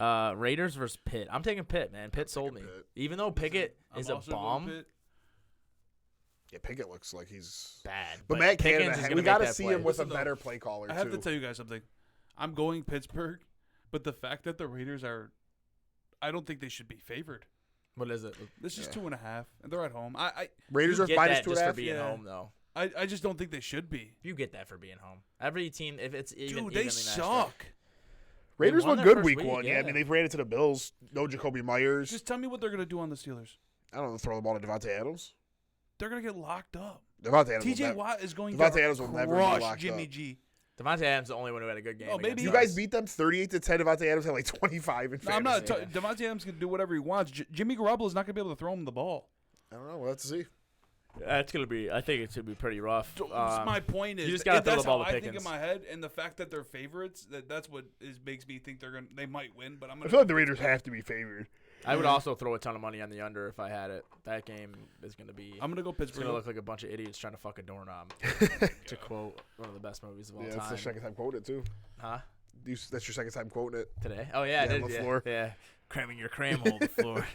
Yeah. Raiders versus Pitt. I'm taking Pitt, man. Pitt sold me. Pitt. Even though Pickett I'm is a also going bomb, Pitt. Yeah, Pickett looks like he's bad. But Matt Pickens Canada, is we gonna got make to that see play. him with a Listen, though, better play caller, I have too. to tell you guys something. I'm going Pittsburgh, but the fact that the Raiders are, I don't think they should be favored. What is it? This is Yeah. 2.5, and they're at home. Raiders You are get minus that 2.5. just for being Yeah. home, though. I just don't think they should be. You get that for being home. Every team, if it's even, Dude, they evenly matched suck. up. Raiders won look their good first week week, 1. Yeah, I yeah. mean, they've ran into the Bills. No Jacoby Myers. Just tell me what they're going to do on the Steelers. I don't know, throw the ball to Devontae Adams. They're going to get locked up. Devontae Adams. will TJ never- Watt is going Devontae to Adams will never be crush locked Jimmy up. G. Devontae Adams is the only one who had a good game. Oh, maybe against You us. guys beat them 38-10. Devontae Adams had like 25 in No, I'm not. fantasy. Devontae Adams can do whatever he wants. Jimmy Garoppolo is not going to be able to throw him the ball. I don't know. We'll have to see. That's gonna be. I think it should be pretty rough. My point is, you just gotta if throw the that's ball how to I think Pickens. in my head, and the fact that they're favorites, that's what makes me think they might win. But I'm I gonna feel like the Raiders have to be favored. I would also throw a ton of money on the under if I had it. That game is gonna be. I'm gonna go It's Pittsburgh. gonna look like a bunch of idiots trying to fuck a doorknob. To quote one of the best movies of all Yeah, that's time. the second time quoting it, too. Huh? That's your second time quoting it. Today? Oh yeah, Yeah, I did. on the Yeah, floor. yeah. Cramming your cram hole the floor.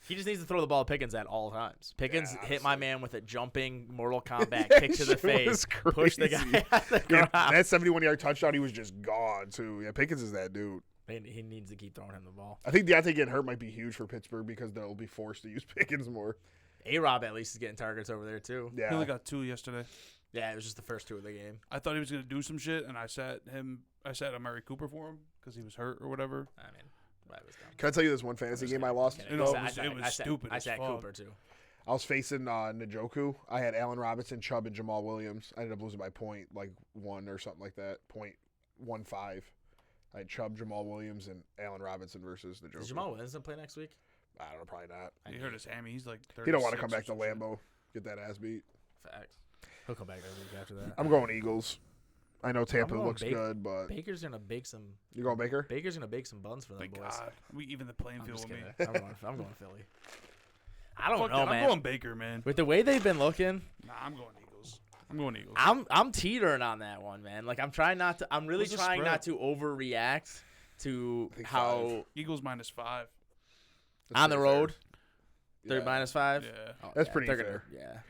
He just needs to throw the ball to Pickens at all times. Pickens Yeah, hit my honestly. man with a jumping Mortal Kombat Yeah, kick to the shit face, was push the crazy. guy at the Yeah, ground. that 71-yard touchdown, he was just gone, too. Yeah, Pickens is that dude. He needs to keep throwing him the ball. I think Deontay getting hurt might be huge for Pittsburgh because they'll be forced to use Pickens more. A-Rob at least is getting targets over there too. He Yeah. only got 2 yesterday. Yeah, it was just the first 2 of the game. I thought he was gonna do some shit, and I sat Amari Cooper for him because he was hurt or whatever. I mean, that was dumb. Can I tell you this one fantasy game I lost? You know, it was stupid I as sat fuck. Cooper too. I was facing Njoku. I had Allen Robinson, Chubb, and Jamal Williams. I ended up losing by like 1 or something like that. 0.15. I had Chubb, Jamal Williams, and Allen Robinson versus Njoku. Does Jamal Williams play next week? I don't know, probably not. He hurt his hammy. He's like 36 He don't want to come or back to some shit. Lambeau, get that ass beat. Facts. He'll come back next week after that. I'm going Eagles. I know Tampa going looks good, but Baker's gonna bake some. you going Baker? Baker's gonna bake some buns for them Thank boys. God. We even the playing I'm field just with kidding. me. I'm going Philly. I don't Fuck know, that. man. I'm going Baker, man. With the way they've been looking, Nah, I'm going Eagles. I'm going Eagles. I'm teetering on that one, man. Like I'm trying not to. I'm really What's the trying not spread? to overreact to I think how 5. Eagles -5. That's on the pretty fair. road they're Yeah. -5. Yeah. Oh, That's yeah, pretty they're fair. Gonna, yeah.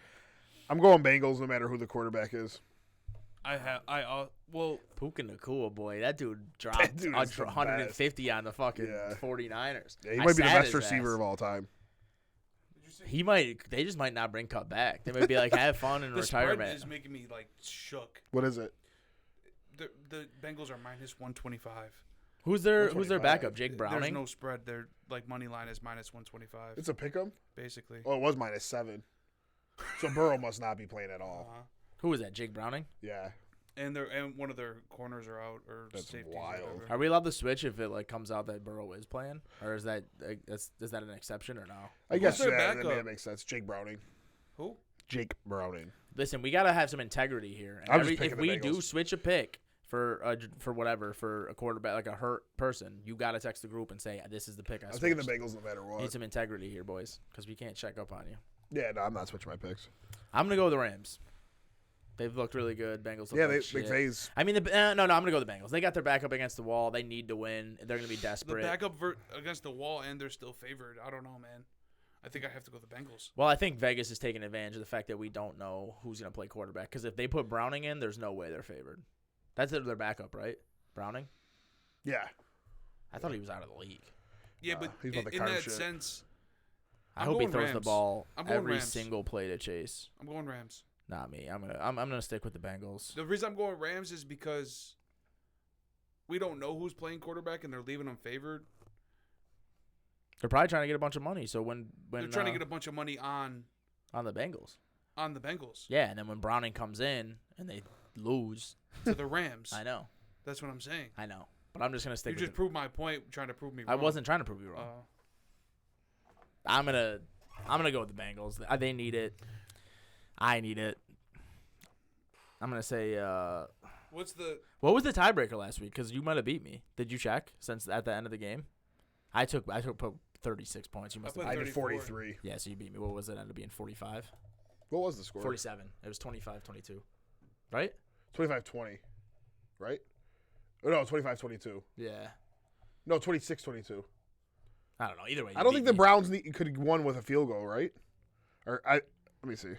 I'm going Bengals no matter who the quarterback is. Well, Puka Nakua, boy, that dude dropped dude is the 150 on the fucking Yeah. 49ers. Yeah, he I might be the sat best his receiver ass. of all time. He might. They just might not bring Cup back. They might be like, have fun in the spread retirement. is making me like shook. What is it? The Bengals are -125. Who's their 125. backup? Jake There's Browning. no spread. Their like money line is -125. It's a pick 'em? Basically. Oh, it was -7. So Burrow must not be playing at all. Uh-huh. Who is that? Jake Browning. Yeah. And one of their corners are out or That's safeties wild. Or whatever. Are we allowed to switch if it like comes out that Burrow is playing, or is that is that an exception or no? I guess their that backup? makes sense. Jake Browning. Who? Jake Browning. Listen, we gotta have some integrity here. And I'm just if picking the we do Bengals. switch a pick for a quarterback like a hurt person, you gotta text the group and say this is the pick. I'm taking the switched." Bengals no matter what. Need some integrity here, boys, because we can't check up on you. Yeah, no, I'm not switching my picks. I'm gonna go with the Rams. They've looked really good. Bengals. Look Yeah, like they shit. McVay's. I mean, no, I'm gonna go with the Bengals. They got their back up against the wall. They need to win. They're gonna be The desperate. backup against the wall, and they're still favored. I don't know, man. I think I have to go the Bengals. Well, I think Vegas is taking advantage of the fact that we don't know who's gonna play quarterback. Because if they put Browning in, there's no way they're favored. That's their backup, right? Browning. Yeah. I thought he was out of the league. Yeah, Nah, but he's on the in card that shit. sense, I I'm hope he going throws the Rams. ball I'm going every Rams. single play to Chase. I'm going Rams. Not me. I'm gonna stick with the Bengals. The reason I'm going Rams is because we don't know who's playing quarterback, and they're leaving them favored. They're probably trying to get a bunch of money. So when They're trying to get a bunch of money on the Bengals. the Bengals Yeah, and then when Browning comes in and they lose, to the Rams. I know. That's what I'm saying. I know, but I'm just gonna stick. You with just proved my point, trying to prove me I wrong. wasn't trying to prove you wrong. I'm gonna go with the Bengals. They need it. I need it. I'm gonna say. What's the? What was the tiebreaker last week? Because you might have beat me. Did you check since at the end of the game? I took 36 points. You must have. put I did 34. 43. Yeah, so you beat me. What was it? Ended up being 45. What was the score? 47. It was 25-22. Right? 25-20. Right? Oh, no, 25-22. Yeah. No, 26-22. I don't know. Either way, I don't think the Browns could have won with a field goal, right? Let me see.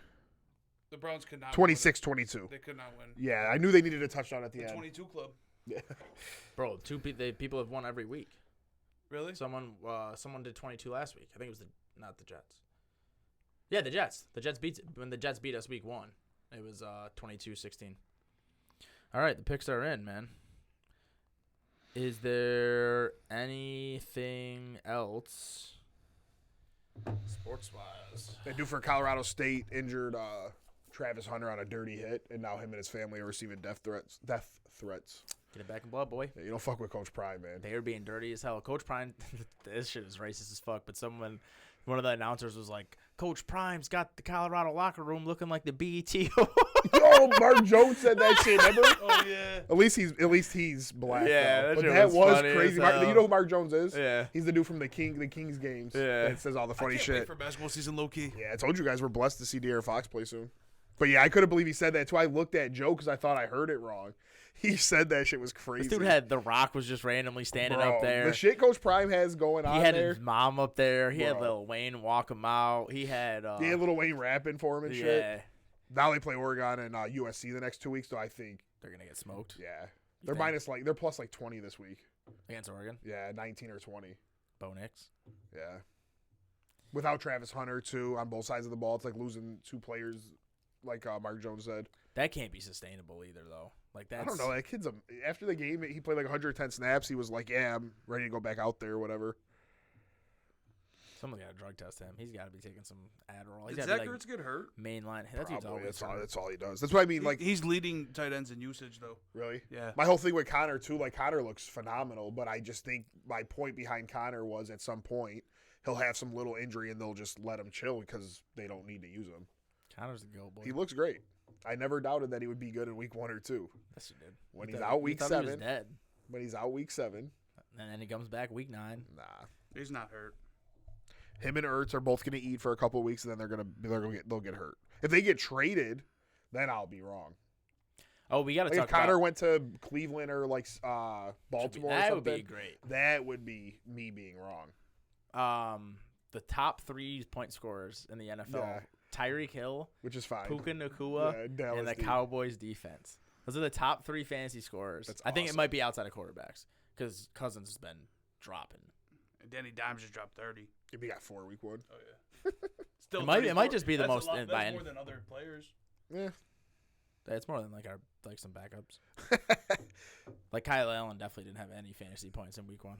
The Browns could not. 26-22. They could not win. Yeah, I knew they needed a touchdown at the The end. 22 club. Bro, people have won every week. Really? Someone did 22 last week. I think it was not the Jets. Yeah, the Jets. When the Jets beat us week 1. It was 22-16. All right, the picks are in, man. Is there anything else sports-wise? They do for Colorado State injured Travis Hunter on a dirty hit, and now him and his family are receiving death threats. Get it back in blood, boy. Yeah, you don't fuck with Coach Prime, man. They are being dirty as hell. Coach Prime, this shit is racist as fuck, but one of the announcers was like, Coach Prime's got the Colorado locker room looking like the BET. Yo, Mark Jones said that shit, remember? Oh yeah. At least he's black. Yeah, though. that But shit that was was funny as crazy. hell. You know who Mark Jones is? Yeah. He's the dude from the Kings games. Yeah. That says all the funny I can't shit. wait for basketball season, low key. Yeah, I told you guys we're blessed to see De'Aaron Fox play soon. But yeah, I couldn't believe he said that too. I looked at Joe because I thought I heard it wrong. He said that shit was crazy. This dude had The Rock was just randomly standing up there. The shit Coach Prime has going on He had there. his mom up there. He had Bro. Lil Wayne walk him out. He had He had Lil Wayne rapping for him and yeah. shit. Now they play Oregon and USC the next 2 weeks, so I think They're gonna get smoked. yeah. You They're think? they're plus 20 this week. Against Oregon. Yeah, 19 or 20. Bo Nix. Yeah. Without Travis Hunter too on both sides of the ball, it's like losing 2 players, like Mark Jones said. That can't be sustainable either, though. Like that's. I don't know. That kid's after the game, he played like 110 snaps. He was like, "Yeah, I'm ready to go back out there, or whatever." Someone's got to drug test him. He's got to be taking some Adderall. He's Did got Zach to Ertz get hurt? mainline. That dude's Probably. always hurt. That's all he does. That's what I mean. Like, He's leading tight ends in usage, though. really, Yeah. my whole thing with Connor too. Like, Connor looks phenomenal, but I just think my point behind Connor was at some point he'll have some little injury and they'll just let him chill because they don't need to use him. Connor's the go boy. He looks great. I never doubted that he would be good in week 1 or 2. Yes, he did. When You he's thought- out you week thought he was 7, dead. when he's out week 7, And then he comes back week 9. nah. He's not hurt. Him and Ertz are both going to eat for a couple of weeks, and then they'll get hurt. If they get traded, then I'll be wrong. Oh, we got to Like talk if Connor about. went to Cleveland or like Baltimore or That something, would be great. that would be me being wrong. The top 3 point scorers in the NFL: Yeah. Tyreek Hill, Which is fine. Puka Nacua, Yeah, Dallas and the D. Cowboys defense. Those are the top 3 fantasy scorers. That's I think it awesome. might be outside of quarterbacks because Cousins has been dropping. And Danny Dimes just dropped 30. If he got 4 week 1. Oh, yeah. Still It might 34. just be the That's a most lot- by That's any- more than other players. Yeah. It's more than like some backups. Like Kyle Allen definitely didn't have any fantasy points in week 1.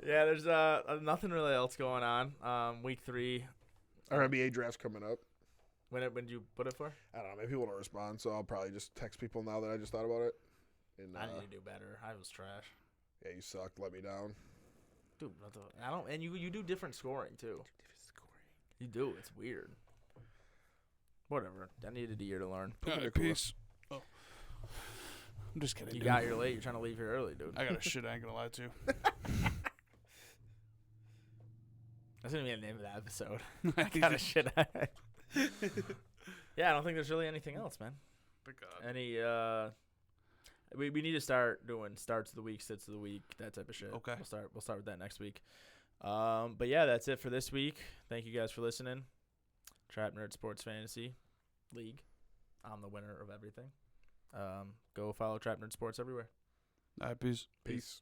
Yeah, there's nothing really else going on. Week 3. Our NBA draft's coming up. When did you put it for? I don't know. Maybe people don't respond, so I'll probably just text people now that I just thought about it. And, I need to do better. I was trash. yeah, you sucked. Let me down. Dude, I don't. And you do different scoring too. You do. It's weird. Whatever. I needed a year to learn. All right, peace. Oh. I'm just kidding. You dude. got here late. You're trying to leave here early, dude. I got a shit I ain't gonna lie to. That's gonna be the name of the episode. I got a shit. Yeah, I don't think there's really anything else, man. Thank God. Any we need to start doing starts of the week, sits of the week, that type of shit. Okay. We'll start with that next week. But yeah, that's it for this week. Thank you guys for listening. TrapNerd Sports Fantasy League. I'm the winner of everything. Go follow TrapNerd Sports everywhere. All right, peace. Peace.